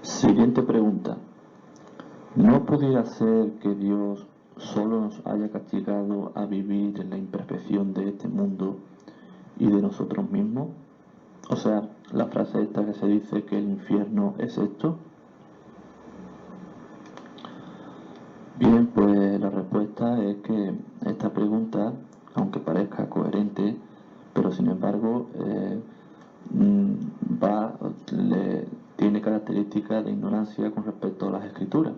Siguiente pregunta: ¿no pudiera ser que Dios solo nos haya castigado a vivir en la imperfección de este mundo y de nosotros mismos? O sea, la frase esta que se dice que el infierno es esto. Bien, pues la respuesta es que esta pregunta, aunque parezca coherente, pero sin embargo tiene características de ignorancia con respecto a las escrituras.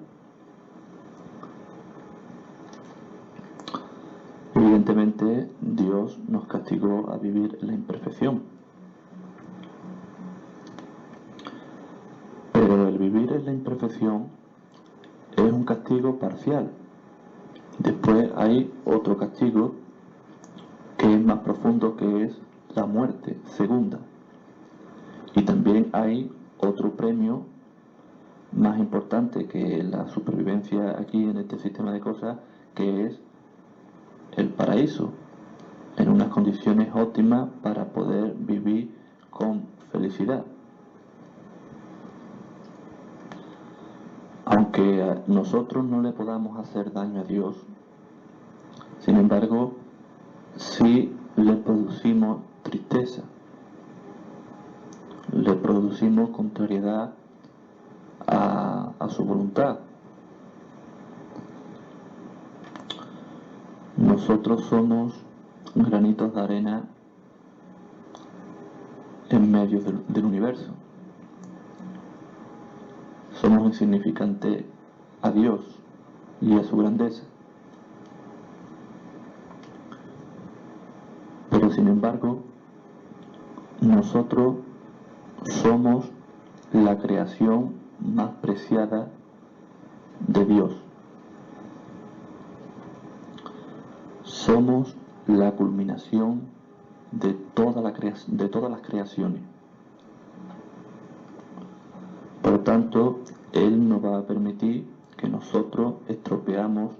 Evidentemente, Dios nos castigó a vivir en la imperfección. Pero el vivir en la imperfección es un castigo parcial. Después hay otro castigo que es más profundo, que es la muerte segunda. Y también hay otro premio más importante que la supervivencia aquí en este sistema de cosas, que es el paraíso, en unas condiciones óptimas para poder vivir con felicidad. Aunque nosotros no le podamos hacer daño a Dios, sin embargo, sí le producimos tristeza, le producimos contrariedad a su voluntad. nosotros somos granitos de arena en medio del universo. Somos insignificantes a Dios y a su grandeza. Pero sin embargo, nosotros somos la creación más preciada de Dios. Somos la culminación de todas las creaciones. Por lo tanto, Él no va a permitir que nosotros estropeamos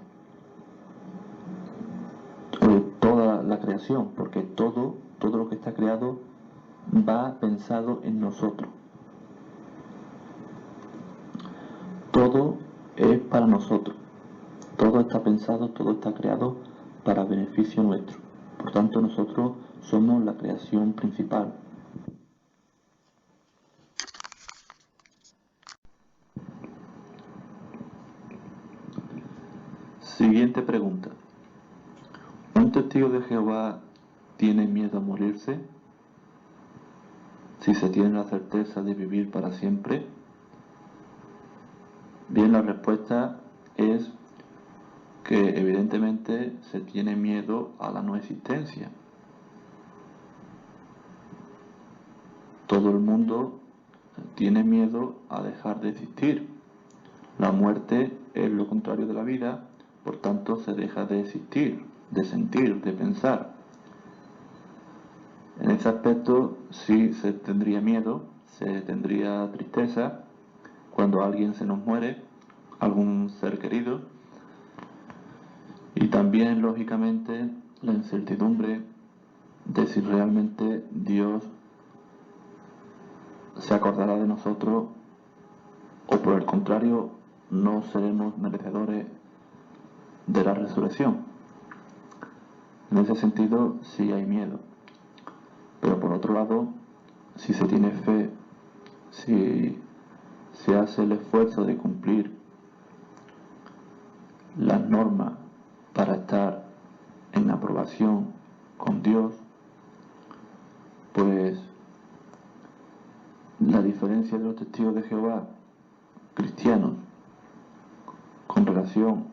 toda la creación, porque todo lo que está creado va pensado en nosotros. Todo es para nosotros. Todo está pensado, todo está creado para beneficio nuestro. Por tanto, nosotros somos la creación principal. Siguiente pregunta. ¿Un testigo de Jehová tiene miedo a morirse? Si se tiene la certeza de vivir para siempre. Bien, la respuesta es que evidentemente se tiene miedo a la no existencia. Todo el mundo tiene miedo a dejar de existir. La muerte es lo contrario de la vida, por tanto se deja de existir, de sentir, de pensar. En ese aspecto sí se tendría miedo, se tendría tristeza cuando alguien se nos muere, algún ser querido, y también lógicamente la incertidumbre de si realmente Dios se acordará de nosotros o por el contrario no seremos merecedores de la resurrección. En ese sentido sí hay miedo, pero por otro lado, si se tiene fe, si se hace el esfuerzo de cumplir las normas para estar en aprobación con Dios, pues la diferencia de los testigos de Jehová cristianos con relación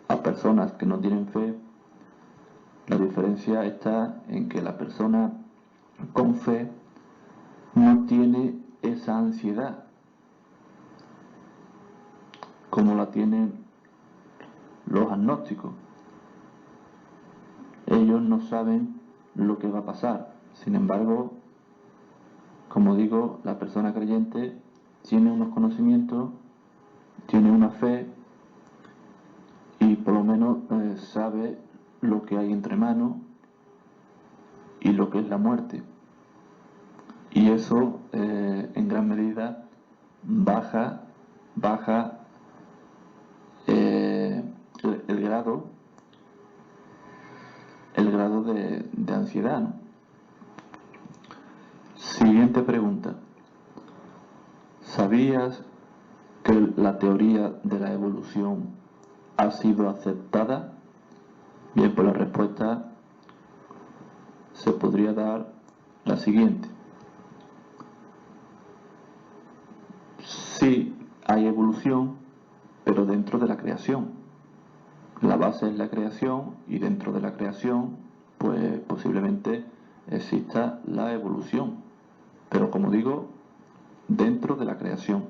a personas que no tienen fe, la diferencia está en que la persona con fe no tiene esa ansiedad como la tienen los agnósticos. Ellos no saben lo que va a pasar. Sin embargo, como digo, la persona creyente tiene unos conocimientos, tiene una fe y por lo menos sabe lo que hay entre manos y lo que es la muerte. Y eso en gran medida baja el grado de ansiedad, ¿no? Siguiente pregunta. ¿Sabías que la teoría de la evolución ha sido aceptada? Bien, pues la respuesta se podría dar la siguiente. Sí, hay evolución, pero dentro de la creación. La base es la creación y dentro de la creación, pues posiblemente exista la evolución. Pero como digo, dentro de la creación.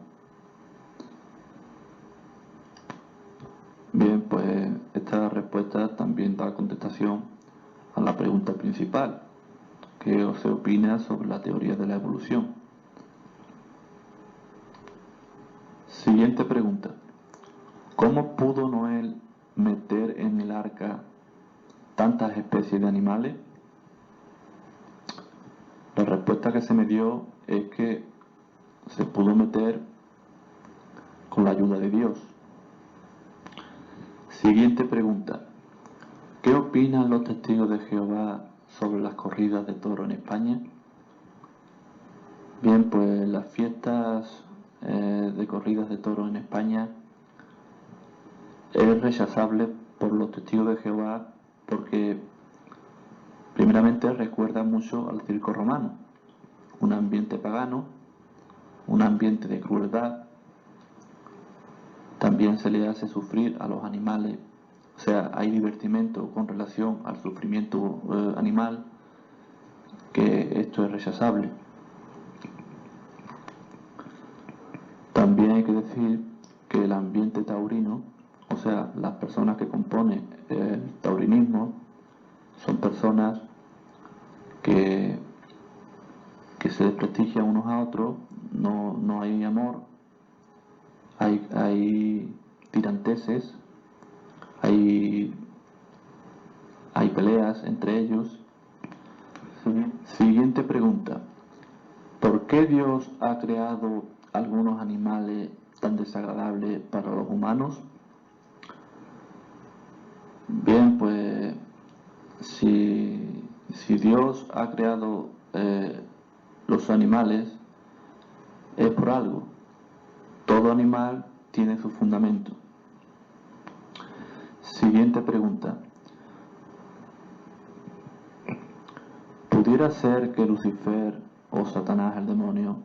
Bien, pues esta respuesta también da contestación a la pregunta principal. ¿Qué se opina sobre la teoría de la evolución? Siguiente pregunta. ¿Cómo pudo Noé meter en el arca tantas especies de animales? La respuesta que se me dio es que se pudo meter con la ayuda de Dios. Siguiente pregunta. ¿Qué opinan los testigos de Jehová sobre las corridas de toro en España? Bien, pues las fiestas de corridas de toro en España es rechazable por los testigos de Jehová, porque primeramente recuerda mucho al circo romano, un ambiente pagano, un ambiente de crueldad. También se le hace sufrir a los animales, o sea, hay divertimento con relación al sufrimiento animal, que esto es rechazable. También hay que decir que el ambiente taurino, o sea, las personas que componen el taurinismo, son personas que se desprestigian unos a otros, no hay amor, hay tiranteses, hay peleas entre ellos. Siguiente pregunta. ¿Por qué Dios ha creado algunos animales tan desagradables para los humanos? Bien, pues si Dios ha creado los animales, es por algo. Todo animal tiene su fundamento. Siguiente pregunta. ¿Pudiera ser que Lucifer o Satanás, el demonio,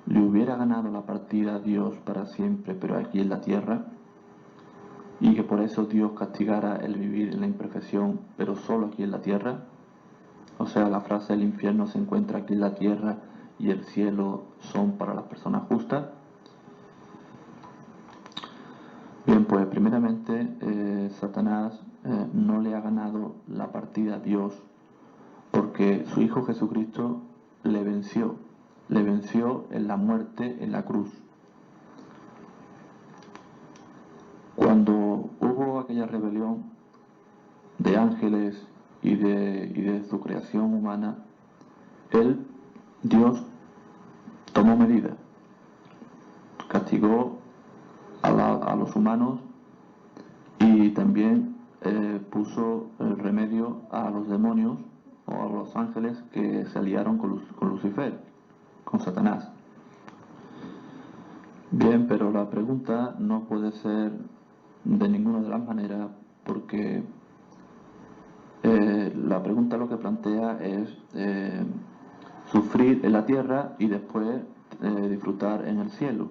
le hubiera ganado la partida a Dios para siempre, pero aquí en la tierra? Y que por eso Dios castigara el vivir en la imperfección, pero solo aquí en la tierra. O sea, la frase el infierno se encuentra aquí en la tierra y el cielo son para las personas justas. Bien, pues primeramente Satanás no le ha ganado la partida a Dios, porque su Hijo Jesucristo le venció en la muerte en la cruz. Cuando hubo aquella rebelión de ángeles y de su creación humana, Dios tomó medidas, castigó a los humanos y también puso el remedio a los demonios o a los ángeles que se aliaron con Lucifer, con Satanás. Bien, pero la pregunta no puede ser de ninguna de las maneras, porque la pregunta lo que plantea es sufrir en la tierra y después disfrutar en el cielo.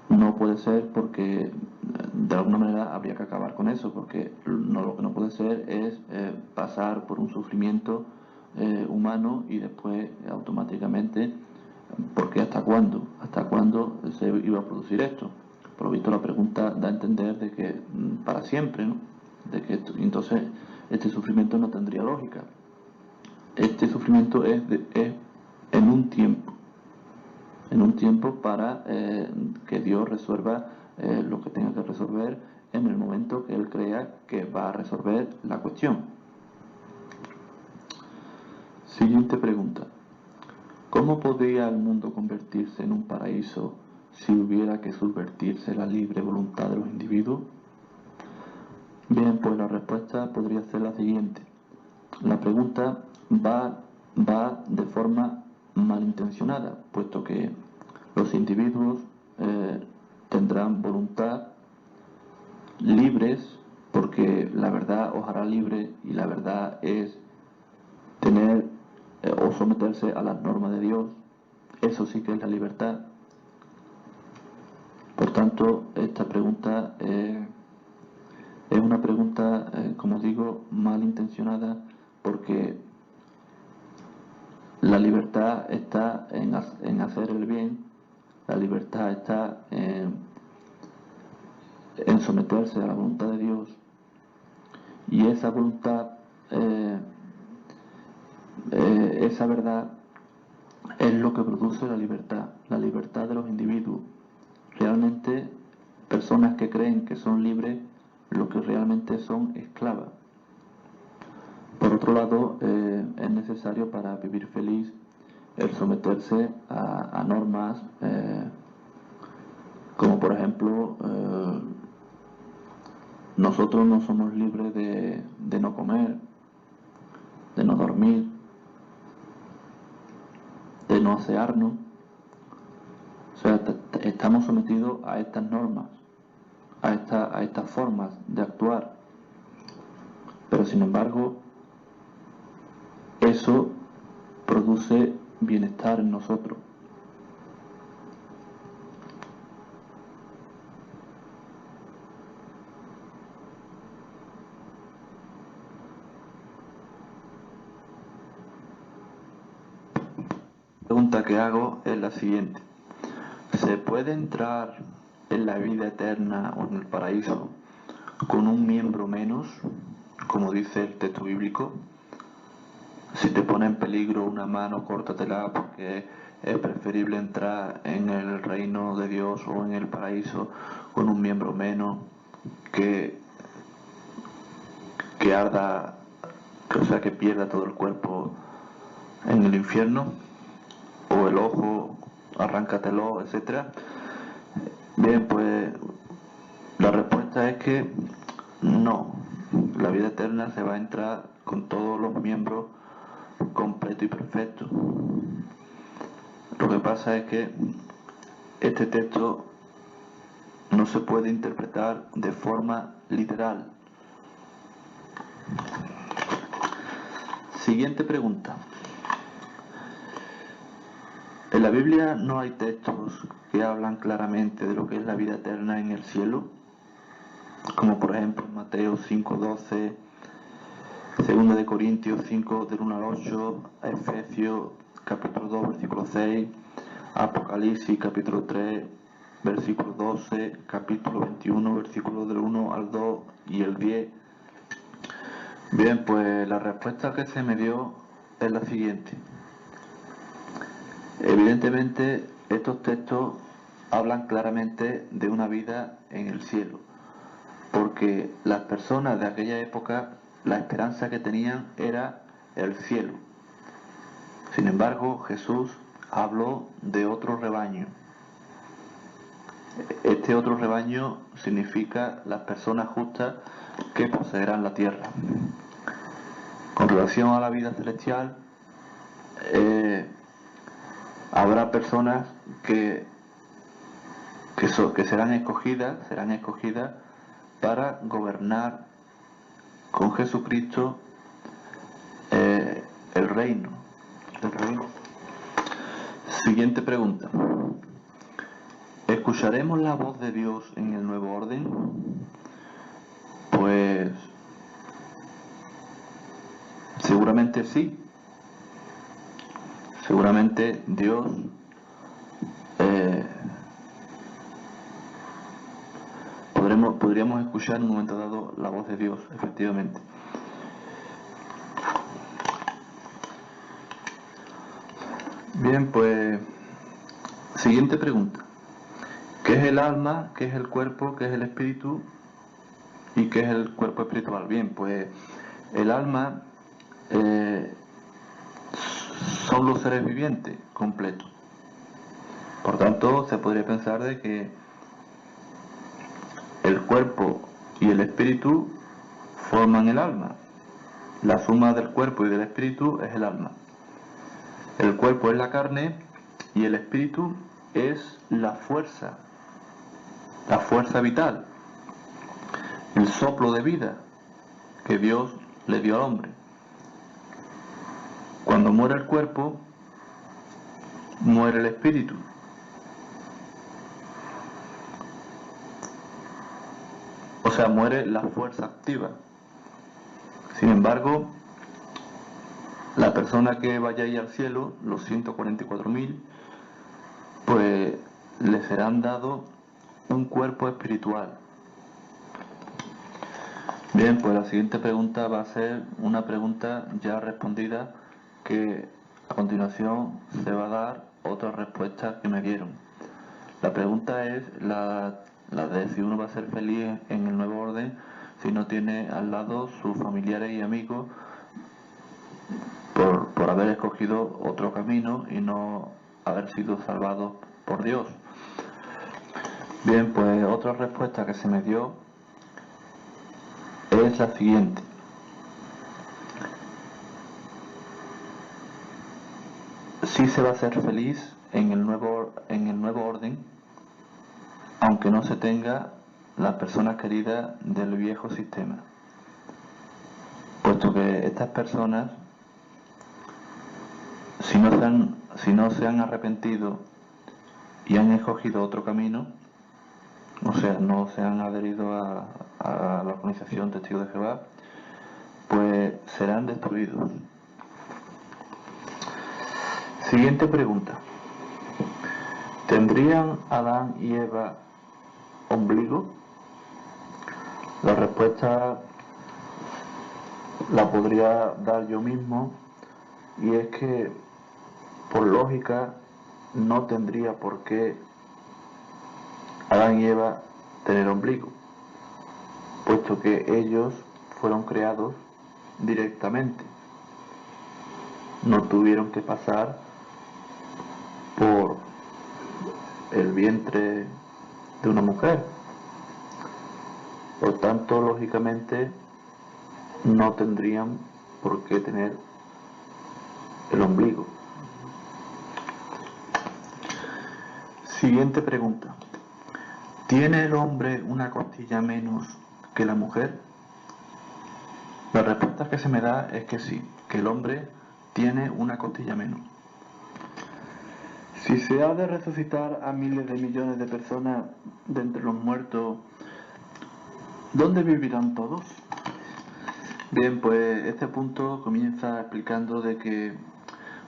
No puede ser, porque de alguna manera habría que acabar con eso, porque lo que no puede ser es pasar por un sufrimiento humano y después automáticamente, porque ¿hasta cuándo? ¿Hasta cuándo se iba a producir esto? Por lo visto la pregunta da a entender de que para siempre, ¿no? De que entonces este sufrimiento no tendría lógica. Este sufrimiento es en un tiempo para que Dios resuelva lo que tenga que resolver en el momento que Él crea que va a resolver la cuestión. Siguiente pregunta. ¿Cómo podría el mundo convertirse en un paraíso si hubiera que subvertirse la libre voluntad de los individuos? Bien, pues la respuesta podría ser la siguiente. La pregunta va de forma malintencionada, puesto que los individuos tendrán voluntad libres, porque la verdad os hará libre, y la verdad es tener o someterse a las normas de Dios. Eso sí que es la libertad. Por tanto, esta pregunta es una pregunta, como digo, malintencionada, porque la libertad está en hacer el bien, la libertad está en someterse a la voluntad de Dios, y esa voluntad, esa verdad es lo que produce la libertad de los individuos. Realmente, personas que creen que son libres, lo que realmente son esclavas. Por otro lado, es necesario para vivir feliz el someterse a normas como por ejemplo nosotros no somos libres de no comer, de no dormir, de no asearnos. O sea, estamos sometidos a estas normas. a estas formas de actuar, pero sin embargo eso produce bienestar en nosotros. La pregunta que hago es la siguiente: ¿se puede entrar en la vida eterna o en el paraíso con un miembro menos, como dice el texto bíblico? Si te pone en peligro una mano, córtatela, porque es preferible entrar en el reino de Dios o en el paraíso con un miembro menos que arda, o sea, que pierda todo el cuerpo en el infierno, o el ojo, arráncatelo, etcétera. Bien, pues la respuesta es que no. La vida eterna se va a entrar con todos los miembros completo y perfecto. Lo que pasa es que este texto no se puede interpretar de forma literal. Siguiente pregunta. En la Biblia no hay textos que hablan claramente de lo que es la vida eterna en el cielo, como por ejemplo Mateo 5:12, 2 de Corintios 5 del 1 al 8, Efesios capítulo 2 versículo 6, Apocalipsis capítulo 3 versículo 12, capítulo 21 versículo del 1 al 2 y el 10. Bien, pues la respuesta que se me dio es la siguiente. Evidentemente estos textos hablan claramente de una vida en el cielo, porque las personas de aquella época, la esperanza que tenían era el cielo. Sin embargo, Jesús habló de otro rebaño. Este otro rebaño significa las personas justas que poseerán la tierra. Con relación a la vida celestial, habrá personas que serán escogidas para gobernar con Jesucristo el reino. Siguiente pregunta. ¿Escucharemos la voz de Dios en el nuevo orden? Pues seguramente sí. Seguramente Dios podríamos escuchar en un momento dado la voz de Dios, efectivamente. Bien, pues siguiente pregunta. ¿Qué es el alma? ¿Qué es el cuerpo? ¿Qué es el espíritu? ¿Y qué es el cuerpo espiritual? Bien, pues el alma son los seres vivientes completos. Por tanto, se podría pensar de que el cuerpo y el espíritu forman el alma. La suma del cuerpo y del espíritu es el alma. El cuerpo es la carne y el espíritu es la fuerza vital, el soplo de vida que Dios le dio al hombre. Cuando muere el cuerpo, muere el espíritu. O sea, muere la fuerza activa. Sin embargo, la persona que vaya ahí al cielo, los 144.000, pues le serán dado un cuerpo espiritual. Bien, pues la siguiente pregunta va a ser una pregunta ya respondida, que a continuación se va a dar otra respuesta que me dieron. La pregunta es la de si uno va a ser feliz en el nuevo orden si no tiene al lado sus familiares y amigos por haber escogido otro camino y no haber sido salvado por Dios. Bien, pues otra respuesta que se me dio es la siguiente. Sí se va a ser feliz en el nuevo orden, aunque no se tenga las personas queridas del viejo sistema, puesto que estas personas, si no se han arrepentido y han escogido otro camino, o sea, no se han adherido a la organización Testigos de Jehová, pues serán destruidos. Siguiente pregunta. ¿Tendrían Adán y Eva ombligo? La respuesta la podría dar yo mismo, y es que, por lógica, no tendría por qué Adán y Eva tener ombligo, puesto que ellos fueron creados directamente, no tuvieron que pasar por el vientre de una mujer. Por tanto, lógicamente, no tendrían por qué tener el ombligo. Siguiente pregunta. ¿Tiene el hombre una costilla menos que la mujer? La respuesta que se me da es que sí, que el hombre tiene una costilla menos. Si se ha de resucitar a miles de millones de personas de entre los muertos, ¿dónde vivirán todos? Bien, pues este punto comienza explicando de que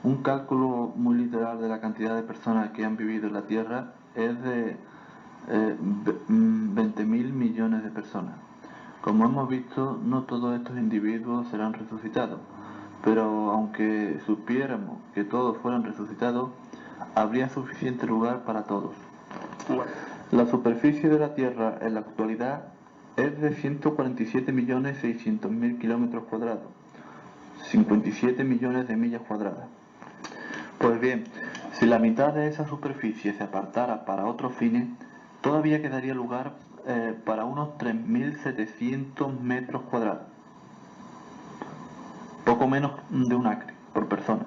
un cálculo muy literal de la cantidad de personas que han vivido en la Tierra es de 20.000 millones de personas. Como hemos visto, no todos estos individuos serán resucitados, pero aunque supiéramos que todos fueran resucitados, habría suficiente lugar para todos. La superficie de la Tierra en la actualidad es de 147.600.000 kilómetros cuadrados, 57 millones de millas cuadradas. Pues bien, si la mitad de esa superficie se apartara para otros fines, todavía quedaría lugar para unos 3.700 metros cuadrados, poco menos de un acre por persona,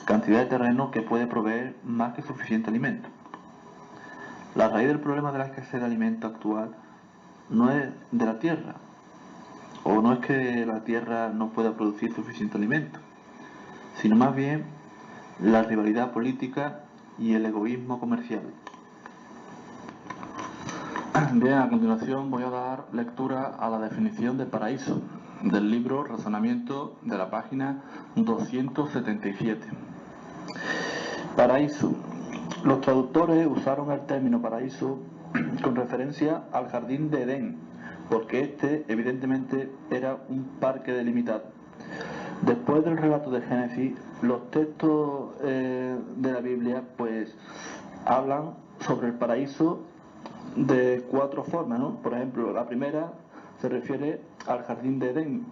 cantidad de terreno que puede proveer más que suficiente alimento. La raíz del problema de la escasez de alimento actual no es de la tierra, o no es que la tierra no pueda producir suficiente alimento, sino más bien la rivalidad política y el egoísmo comercial. Bien, a continuación voy a dar lectura a la definición de paraíso del libro Razonamiento, de la página 277. Paraíso. Los traductores usaron el término paraíso con referencia al jardín de Edén, porque este evidentemente era un parque delimitado. Después del relato de Génesis, los textos de la Biblia pues hablan sobre el paraíso de cuatro formas, ¿no? Por ejemplo, la primera se refiere al jardín de Edén.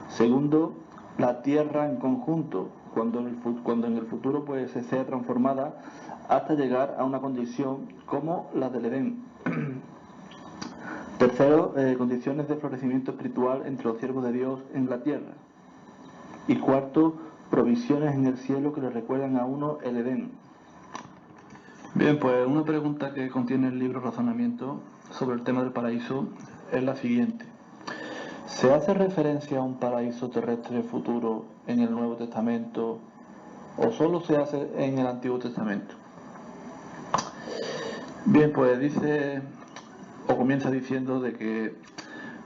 Segundo, la tierra en conjunto, cuando en el futuro pues sea transformada hasta llegar a una condición como la del Edén. Tercero, condiciones de florecimiento espiritual entre los siervos de Dios en la tierra. Y cuarto, provisiones en el cielo que le recuerdan a uno el Edén. Bien, pues una pregunta que contiene el libro Razonamiento sobre el tema del paraíso es la siguiente. ¿Se hace referencia a un paraíso terrestre futuro en el Nuevo Testamento o solo se hace en el Antiguo Testamento? Bien, pues dice, o comienza diciendo de que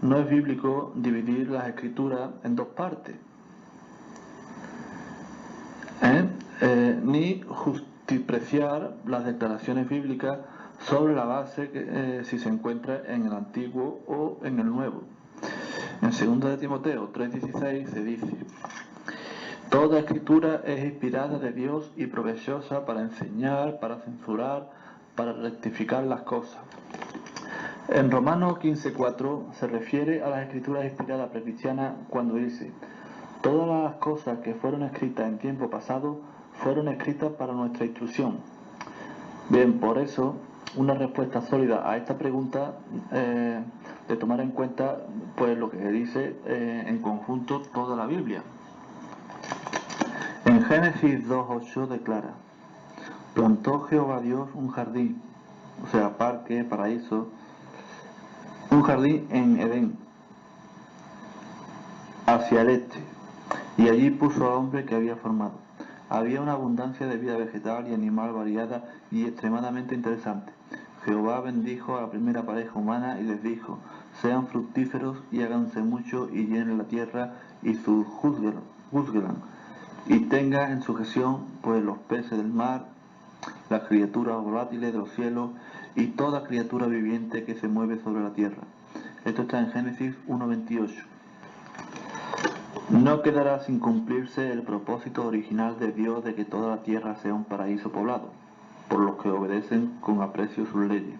no es bíblico dividir las escrituras en dos partes, ni justipreciar las declaraciones bíblicas sobre la base que si se encuentra en el Antiguo o en el Nuevo. En 2 de Timoteo 3:16 se dice: toda escritura es inspirada de Dios y provechosa para enseñar, para censurar, para rectificar las cosas. En Romanos 15:4 se refiere a las escrituras inspiradas precristianas cuando dice: todas las cosas que fueron escritas en tiempo pasado fueron escritas para nuestra instrucción. Bien, por eso, una respuesta sólida a esta pregunta de tomar en cuenta pues lo que dice en conjunto toda la Biblia. En Génesis 2:8 declara: plantó Jehová Dios un jardín, o sea, parque, paraíso, un jardín en Edén, hacia el este, y allí puso al hombre que había formado. Había una abundancia de vida vegetal y animal variada y extremadamente interesante. Jehová bendijo a la primera pareja humana y les dijo: sean fructíferos y háganse mucho y llenen la tierra y juzguenla, y tenga en sujeción pues los peces del mar, las criaturas volátiles de los cielos y toda criatura viviente que se mueve sobre la tierra. Esto está en Génesis 1:28. No quedará sin cumplirse el propósito original de Dios de que toda la tierra sea un paraíso poblado, por los que obedecen con aprecio sus leyes.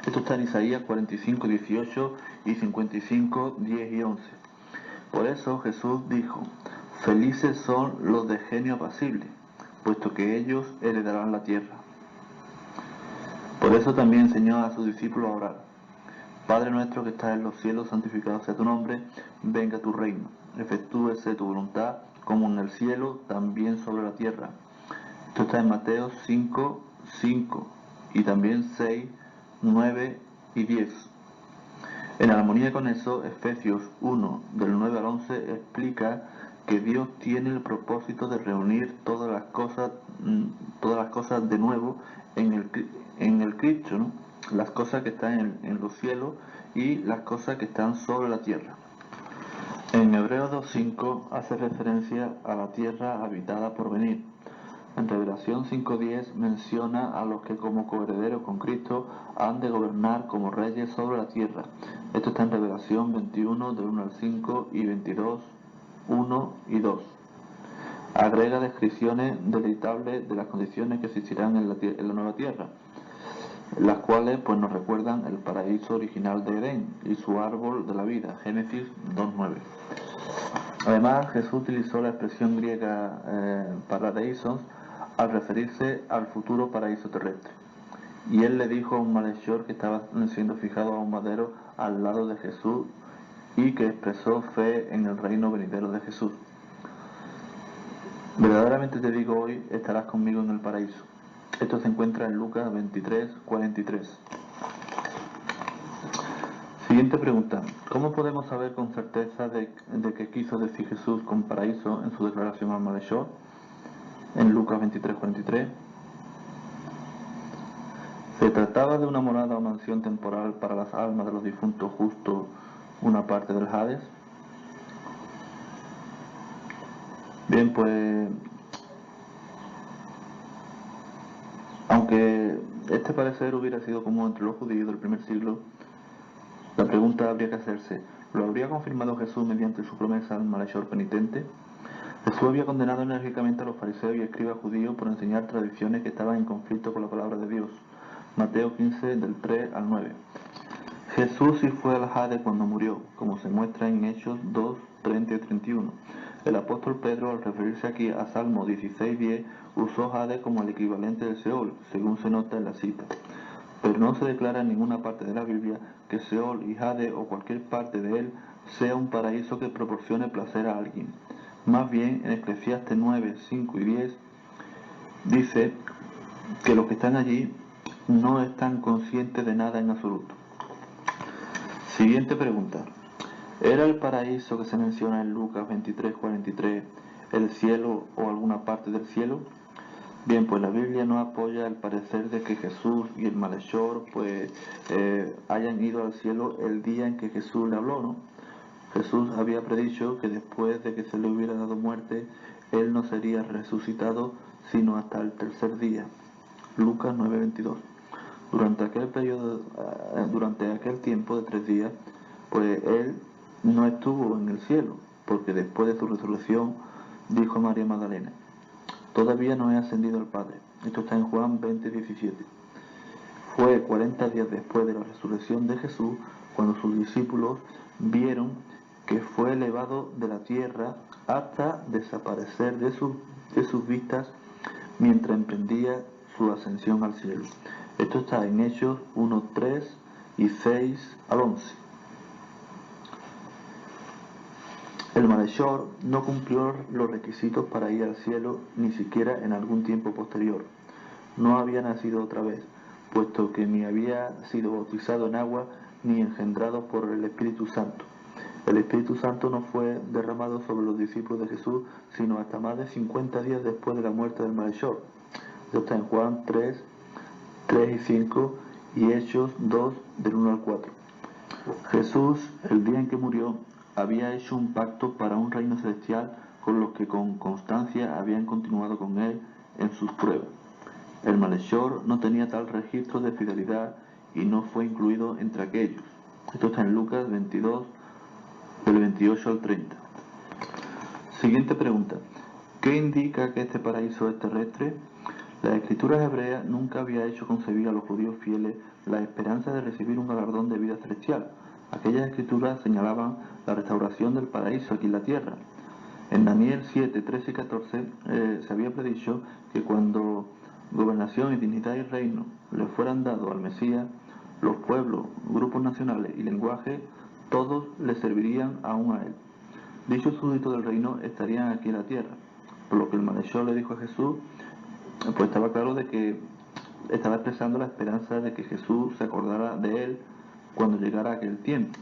Esto está en Isaías 45:18 y 55:10 y 11. Por eso Jesús dijo: felices son los de genio apacible, puesto que ellos heredarán la tierra. Por eso también enseñó a sus discípulos a orar: Padre nuestro que estás en los cielos, santificado sea tu nombre, venga tu reino, efectúese tu voluntad, como en el cielo, también sobre la tierra. Esto está en Mateo 5:5 y también 6, 9 y 10. En armonía con eso, Efesios 1, del 9 al 11, explica que Dios tiene el propósito de reunir todas las cosas de nuevo en el Cristo, ¿no? Las cosas que están en los cielos y las cosas que están sobre la tierra. En Hebreos 2:5 hace referencia a la tierra habitada por venir. En Revelación 5:10 menciona a los que como coherederos con Cristo han de gobernar como reyes sobre la tierra. Esto está en Revelación 21, del 1 al 5 y 22, 1 y 2. Agrega descripciones deleitables de las condiciones que existirán en la nueva tierra, las cuales pues nos recuerdan el paraíso original de Edén y su árbol de la vida, Génesis 2:9. Además, Jesús utilizó la expresión griega paradeisos al referirse al futuro paraíso terrestre. Y él le dijo a un malhechor que estaba siendo fijado a un madero al lado de Jesús y que expresó fe en el reino venidero de Jesús: verdaderamente te digo, hoy estarás conmigo en el paraíso. Esto se encuentra en Lucas 23:43. Siguiente pregunta: ¿cómo podemos saber con certeza de qué quiso decir Jesús con paraíso en su declaración al malhechor? En Lucas 23:43. ¿Se trataba de una morada o mansión temporal para las almas de los difuntos justos, una parte del Hades? Bien, pues aunque este parecer hubiera sido común entre los judíos del primer siglo, la pregunta habría que hacerse: ¿lo habría confirmado Jesús mediante su promesa al malhechor penitente? Jesús había condenado enérgicamente a los fariseos y escribas judíos por enseñar tradiciones que estaban en conflicto con la palabra de Dios. Mateo 15, del 3 al 9. Jesús sí fue al Hades cuando murió, como se muestra en Hechos 2, 30 y 31. El apóstol Pedro, al referirse aquí a Salmo 16:10, usó Hades como el equivalente de Seol, según se nota en la cita. Pero no se declara en ninguna parte de la Biblia que Seol y Hades o cualquier parte de él sea un paraíso que proporcione placer a alguien. Más bien, en Eclesiastes 9, 5 y 10 dice que los que están allí no están conscientes de nada en absoluto. Siguiente pregunta: ¿era el paraíso que se menciona en Lucas 23:43 el cielo o alguna parte del cielo? Bien, pues la Biblia no apoya el parecer de que Jesús y el malhechor hayan ido al cielo el día en que Jesús le habló, ¿no? Jesús había predicho que después de que se le hubiera dado muerte, él no sería resucitado sino hasta el tercer día. Lucas 9:22. Durante aquel tiempo de 3 días, pues él no estuvo en el cielo, porque después de su resurrección dijo a María Magdalena: todavía no he ascendido al Padre. Esto está en Juan 20:17. Fue 40 días después de la resurrección de Jesús cuando sus discípulos vieron que fue elevado de la tierra hasta desaparecer de sus vistas mientras emprendía su ascensión al cielo. Esto está en Hechos 1:3 y 6 al 11. El malhechor no cumplió los requisitos para ir al cielo ni siquiera en algún tiempo posterior. No había nacido otra vez, puesto que ni había sido bautizado en agua ni engendrados por el Espíritu Santo. El Espíritu Santo no fue derramado sobre los discípulos de Jesús, sino hasta más de 50 días después de la muerte del malhechor. Esto está en Juan 3, 3 y 5 y Hechos 2, del 1 al 4. Jesús, el día en que murió, había hecho un pacto para un reino celestial con los que con constancia habían continuado con él en sus pruebas. El malhechor no tenía tal registro de fidelidad y no fue incluido entre aquellos. Esto está en Lucas 22, del 28 al 30. Siguiente pregunta. ¿Qué indica que este paraíso es terrestre? La escritura hebrea nunca había hecho concebir a los judíos fieles la esperanza de recibir un galardón de vida celestial. Aquellas escrituras señalaban la restauración del paraíso aquí en la tierra. En Daniel 7, 13 y 14 se había predicho que cuando gobernación y dignidad y reino le fueran dados al Mesías, los pueblos, grupos nacionales y lenguajes, todos le servirían aún a él. Dichos súbditos del reino estarían aquí en la tierra, por lo que el malhechor le dijo a Jesús, pues estaba claro de que estaba expresando la esperanza de que Jesús se acordara de él cuando llegara aquel tiempo.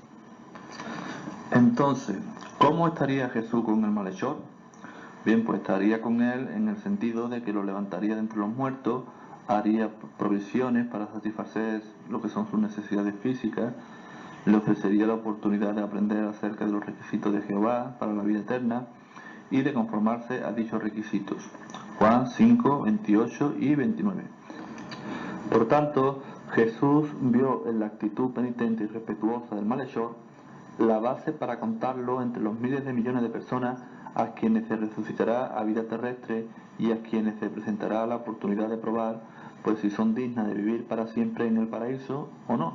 Entonces, ¿cómo estaría Jesús con el malhechor? Bien, pues estaría con él en el sentido de que lo levantaría de entre los muertos, haría provisiones para satisfacer lo que son sus necesidades físicas, le ofrecería la oportunidad de aprender acerca de los requisitos de Jehová para la vida eterna y de conformarse a dichos requisitos. Juan 5, 28 y 29. Por tanto, Jesús vio en la actitud penitente y respetuosa del malhechor la base para contarlo entre los miles de millones de personas a quienes se resucitará a vida terrestre y a quienes se presentará la oportunidad de probar pues si son dignas de vivir para siempre en el paraíso o no.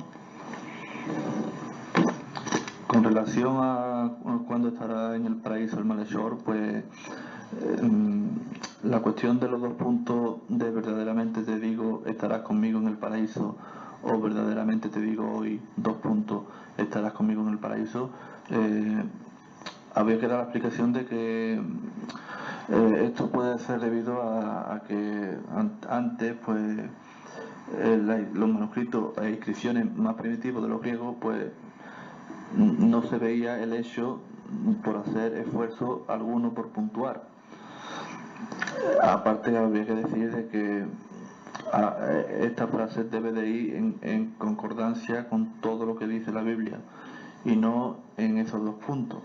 Con relación a cuándo estará en el paraíso el malhechor, pues la cuestión de los dos puntos de verdaderamente te digo estarás conmigo en el paraíso o verdaderamente te digo hoy 2 puntos estarás conmigo en el paraíso, había que dar la explicación de que esto puede ser debido a que antes pues los manuscritos e inscripciones más primitivos de los griegos pues no se veía el hecho por hacer esfuerzo alguno por puntuar. Aparte habría que decir de que esta frase debe de ir en concordancia con todo lo que dice la Biblia y no en esos 2 puntos.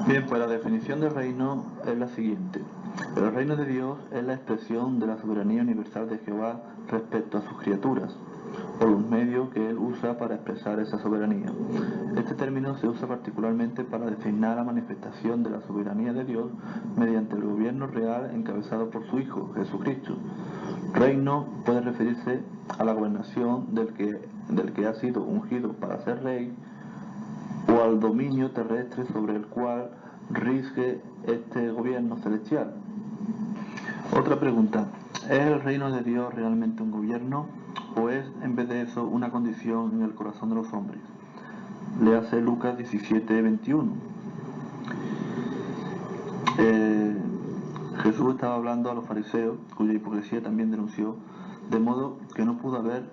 Bien, pues la definición del reino es la siguiente. El reino de Dios es la expresión de la soberanía universal de Jehová respecto a sus criaturas, por los medios que él usa para expresar esa soberanía. Este término se usa particularmente para designar la manifestación de la soberanía de Dios mediante el gobierno real encabezado por su Hijo, Jesucristo. Reino puede referirse a la gobernación del que ha sido ungido para ser rey o al dominio terrestre sobre el cual rige este gobierno celestial. Otra pregunta, ¿es el reino de Dios realmente un gobierno o es en vez de eso una condición en el corazón de los hombres? Léase Lucas 17, 21. Jesús estaba hablando a los fariseos, cuya hipocresía también denunció, de modo que no pudo haber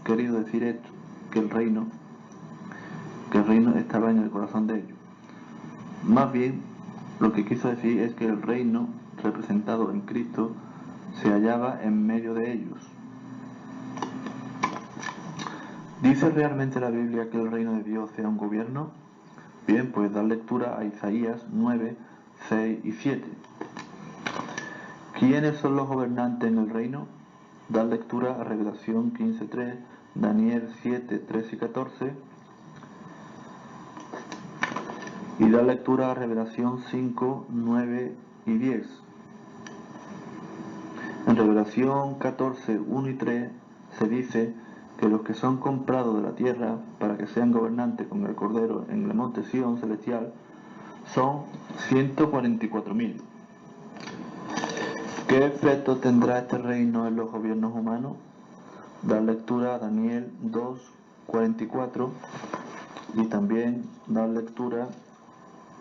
querido decir esto, que el reino estaba en el corazón de ellos. Más bien, lo que quiso decir es que el reino representado en Cristo se hallaba en medio de ellos. ¿Dice realmente la Biblia que el reino de Dios sea un gobierno? Bien, pues dar lectura a Isaías 9, 6 y 7. ¿Quiénes son los gobernantes en el reino? Dar lectura a Revelación 15:3, Daniel 7, 13 y 14. Y dar lectura a Revelación 5, 9 y 10. En Revelación 14, 1 y 3 se dice que los que son comprados de la tierra para que sean gobernantes con el Cordero en el monte Sión celestial son 144.000. ¿Qué efecto tendrá este reino en los gobiernos humanos? Dar lectura a Daniel 2, 44 y también dar lectura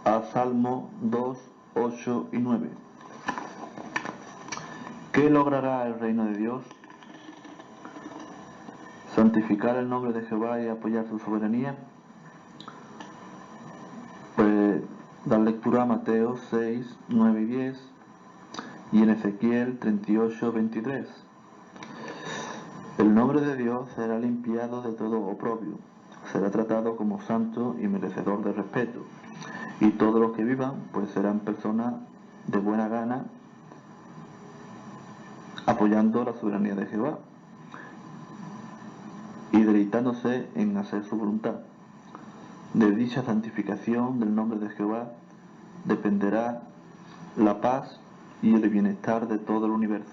a Salmo 2, 8 y 9. ¿Qué logrará el reino de Dios? santificar el nombre de Jehová y apoyar su soberanía. Pues dar lectura a Mateo 6, 9 y 10 y en Ezequiel 38, 23. El nombre de Dios será limpiado de todo oprobio, será tratado como santo y merecedor de respeto, y todos los que vivan pues serán personas de buena gana apoyando la soberanía de Jehová y deleitándose en hacer su voluntad. De dicha santificación del nombre de Jehová dependerá la paz y el bienestar de todo el universo.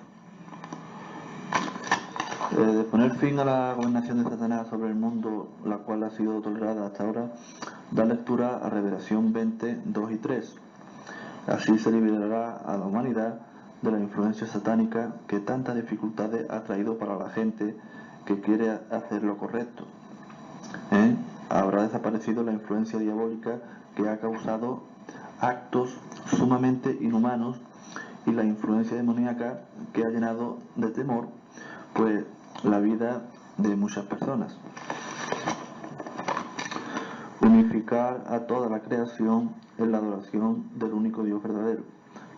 De poner fin a la gobernación de Satanás sobre el mundo, la cual ha sido tolerada hasta ahora, da lectura a Revelación 20, 2 y 3. Así se liberará a la humanidad de la influencia satánica que tantas dificultades ha traído para la gente que quiere hacer lo correcto. Habrá desaparecido la influencia diabólica que ha causado actos sumamente inhumanos y la influencia demoníaca que ha llenado de temor pues la vida de muchas personas. Unificar a toda la creación en la adoración del único Dios verdadero.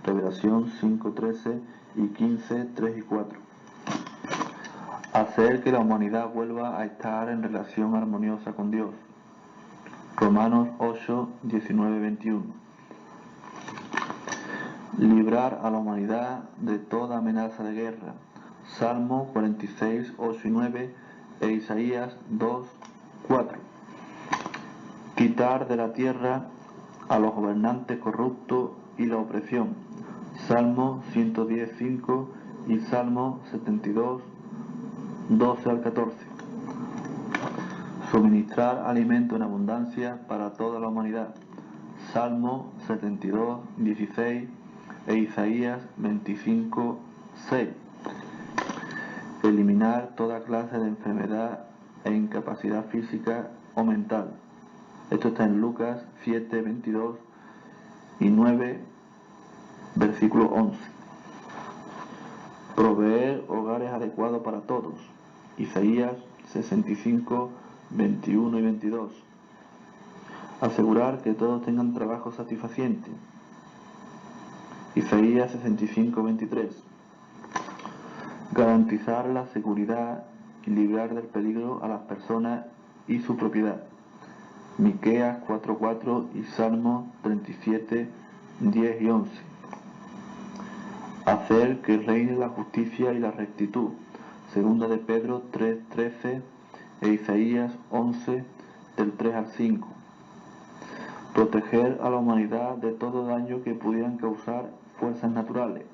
Revelación 5, 13 y 15, 3 y 4. Hacer que la humanidad vuelva a estar en relación armoniosa con Dios. Romanos 8, 19, 21. Librar a la humanidad de toda amenaza de guerra. Salmo 46, 8 y 9 e Isaías 2, 4. Quitar de la tierra a los gobernantes corruptos y la opresión. Salmo 110, 5 y Salmo 72, 12 al 14. Suministrar alimento en abundancia para toda la humanidad. Salmo 72, 16 e Isaías 25, 6. Eliminar toda clase de enfermedad e incapacidad física o mental. Esto está en Lucas 7, 22 y 9, versículo 11. Proveer hogares adecuados para todos. Isaías 65, 21 y 22. Asegurar que todos tengan trabajo satisfaciente. Isaías 65, 23. Garantizar la seguridad y librar del peligro a las personas y su propiedad. Miqueas 4:4 y Salmo 37, 10 y 11. Hacer que reine la justicia y la rectitud. Segunda de Pedro 3:13 e Isaías 11 del 3 al 5. Proteger a la humanidad de todo daño que pudieran causar fuerzas naturales.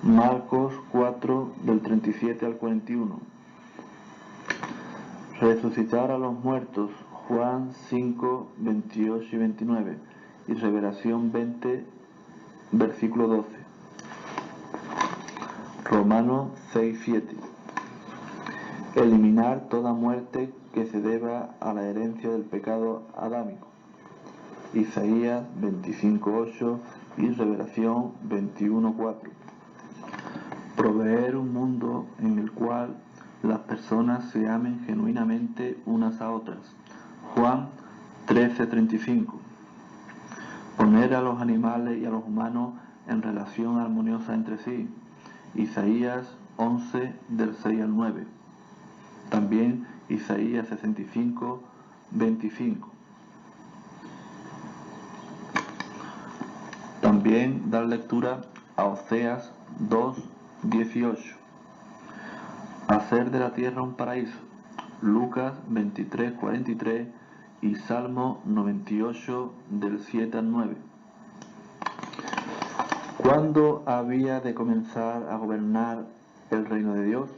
Marcos 4 del 37 al 41. Resucitar a los muertos. Juan 5, 28 y 29 y Revelación 20, versículo 12. Romanos 6, 7. Eliminar toda muerte que se deba a la herencia del pecado adámico. Isaías 25, 8 y Revelación 21, 4. Proveer un mundo en el cual las personas se amen genuinamente unas a otras. Juan 13:35. Poner a los animales y a los humanos en relación armoniosa entre sí. Isaías 11 del 6 al 9. También Isaías 65, 25. También dar lectura a Oseas 2, 18. Hacer de la tierra un paraíso. Lucas 23, 43 y Salmo 98 del 7 al 9. ¿Cuándo había de comenzar a gobernar el reino de Dios?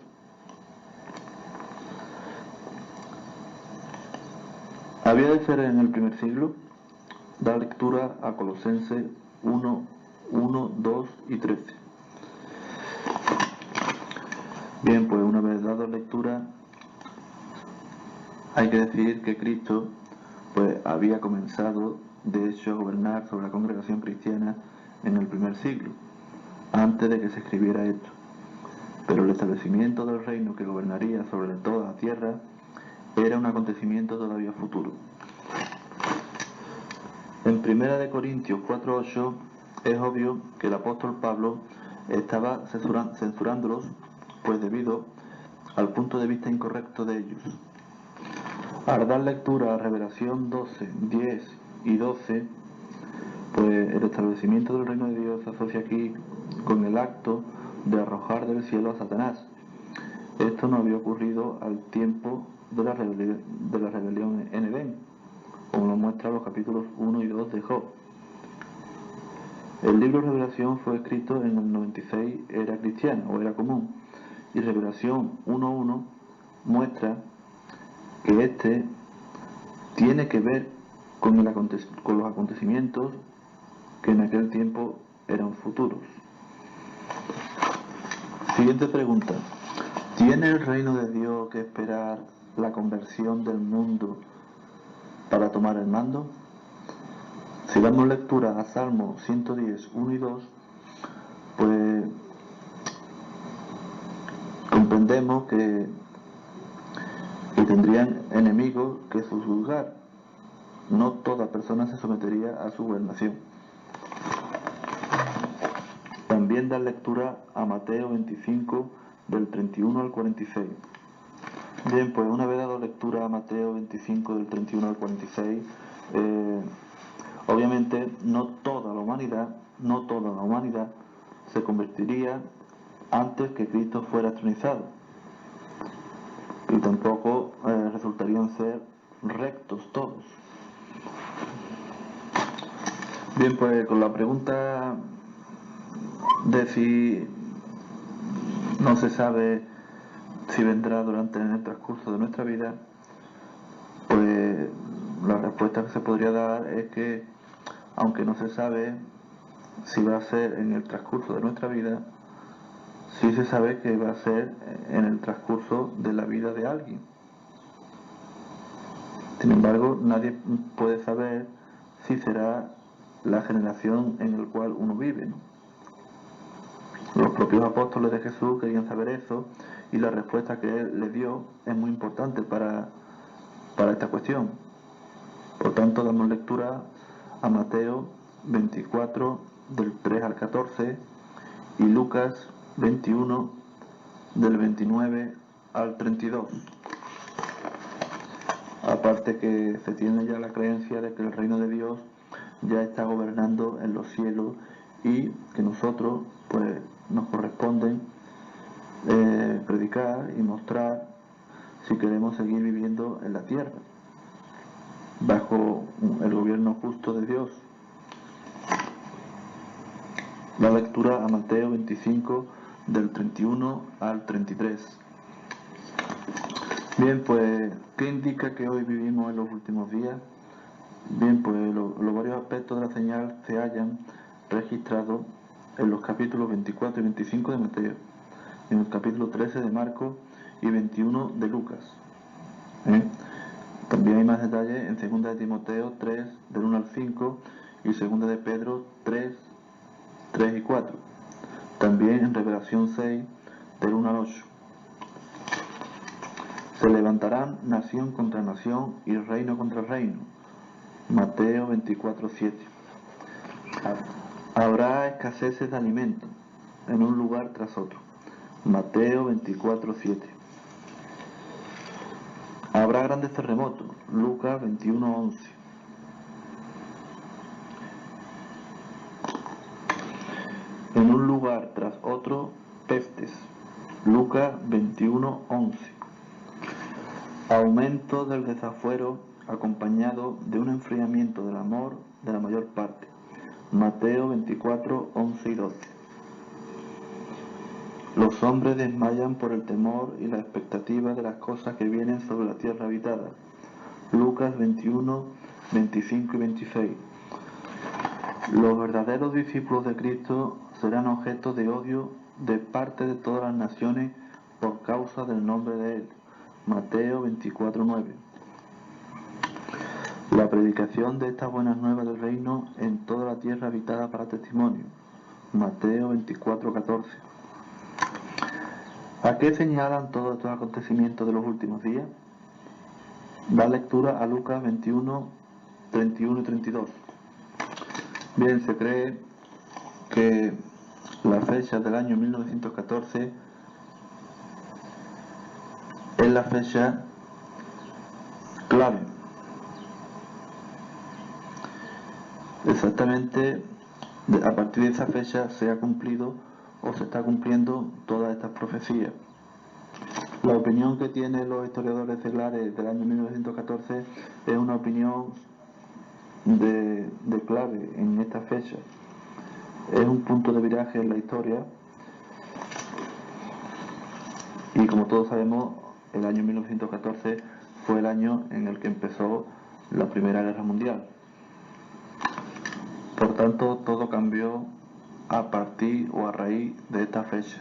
¿Había de ser en el primer siglo? Da lectura a Colosenses 1, 1, 2 y 13. Bien, pues una vez dado lectura, hay que decir que Cristo pues había comenzado de hecho a gobernar sobre la congregación cristiana en el primer siglo, antes de que se escribiera esto. pero el establecimiento del reino que gobernaría sobre toda la tierra era un acontecimiento todavía futuro. En 1 Corintios 4:8 es obvio que el apóstol Pablo estaba censurándolos, pues debido al punto de vista incorrecto de ellos. Al dar lectura a Revelación 12, 10 y 12, pues el establecimiento del reino de Dios se asocia aquí con el acto de arrojar del cielo a Satanás. Esto no había ocurrido al tiempo de la rebelión en Edén, como lo muestran los capítulos 1 y 2 de Job. El libro de Revelación fue escrito en el 96 era cristiana o era común, y Revelación 1.1 muestra que este tiene que ver con los acontecimientos que en aquel tiempo eran futuros. Siguiente pregunta. ¿Tiene el reino de Dios que esperar la conversión del mundo para tomar el mando? Si damos lectura a Salmo 110, 1 y 2, pues comprendemos que tendrían enemigos que subjugar. No toda persona se sometería a su gobernación. También da lectura a Mateo 25, del 31 al 46. Bien, pues una vez dado lectura a Mateo 25, del 31 al 46, obviamente no toda la humanidad se convertiría antes que Cristo fuera entronizado, y tampoco resultarían ser rectos todos. Bien, pues con la pregunta de si no se sabe si vendrá durante el transcurso de nuestra vida, pues la respuesta que se podría dar es que, aunque no se sabe si va a ser en el transcurso de nuestra vida, sí se sabe que va a ser en el transcurso de la vida de alguien. Sin embargo, nadie puede saber si será la generación en la cual uno vive, ¿no? Los propios apóstoles de Jesús querían saber eso, y la respuesta que él les dio es muy importante para esta cuestión. Por tanto, damos lectura a Mateo 24, del 3 al 14, y Lucas 21, del 29 al 32. Aparte que se tiene ya la creencia de que el reino de Dios ya está gobernando en los cielos, y que nosotros pues nos corresponde predicar y mostrar si queremos seguir viviendo en la tierra bajo el gobierno justo de Dios. La lectura a Mateo 25, del 31 al 33. Bien, pues, ¿qué indica que hoy vivimos en los últimos días? Bien, pues los varios aspectos de la señal se hallan registrados en los capítulos 24 y 25 de Mateo, en el capítulo 13 de Marcos y 21 de Lucas. También hay más detalles en 2 de Timoteo 3, del 1 al 5, y 2 de Pedro 3, 3 y 4. También en Revelación 6, del 1 al 8. Se levantarán nación contra nación y reino contra reino. Mateo 24, 7. Habrá escaseces de alimento en un lugar tras otro. Mateo 24, 7. Habrá grandes terremotos. Lucas 21, 11. En un lugar tras otro, pestes. Lucas 21, 11. Aumento del desafuero acompañado de un enfriamiento del amor de la mayor parte. Mateo 24, 11 y 12. Los hombres desmayan por el temor y la expectativa de las cosas que vienen sobre la tierra habitada. Lucas 21, 25 y 26. Los verdaderos discípulos de Cristo serán objeto de odio de parte de todas las naciones por causa del nombre de Él. Mateo 24, 9. La predicación de estas buenas nuevas del reino en toda la tierra habitada para testimonio. Mateo 24, 14. ¿A qué señalan todos estos acontecimientos de los últimos días? Da lectura a Lucas 21, 31 y 32. Bien, se cree que la fecha del año 1914 es la fecha clave. Exactamente a partir de esa fecha se ha cumplido o se está cumpliendo todas estas profecías. La opinión que tienen los historiadores seglares del año 1914 es una opinión de clave en esta fecha. Es un punto de viraje en la historia y, como todos sabemos, el año 1914 fue el año en el que empezó la Primera Guerra Mundial. Por tanto, todo cambió a partir o a raíz de esta fecha.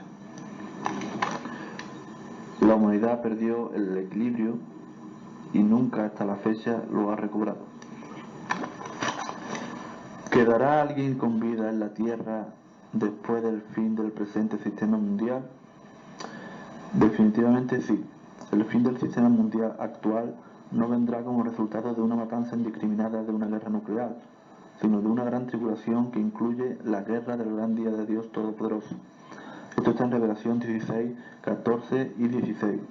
La humanidad perdió el equilibrio y nunca hasta la fecha lo ha recobrado. ¿Quedará alguien con vida en la Tierra después del fin del presente sistema mundial? Definitivamente sí. El fin del sistema mundial actual no vendrá como resultado de una matanza indiscriminada de una guerra nuclear, sino de una gran tribulación que incluye la guerra del gran día de Dios Todopoderoso. Esto está en Revelación 16, 14 y 16.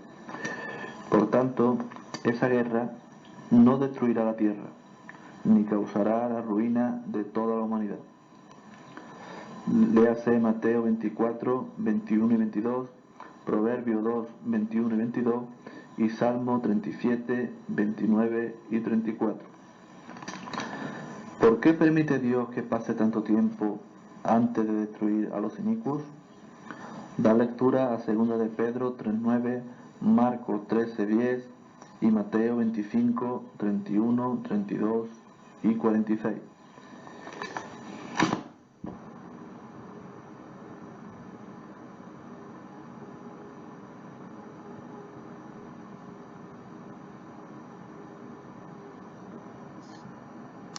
Por tanto, esa guerra no destruirá la tierra, ni causará la ruina de toda la humanidad. Léase Mateo 24, 21 y 22, Proverbio 2, 21 y 22 y Salmo 37, 29 y 34. ¿Por qué permite Dios que pase tanto tiempo antes de destruir a los inicuos? Da lectura a 2 de Pedro 3:9, Marcos 13:10 y Mateo 25, 31, 32 y 46.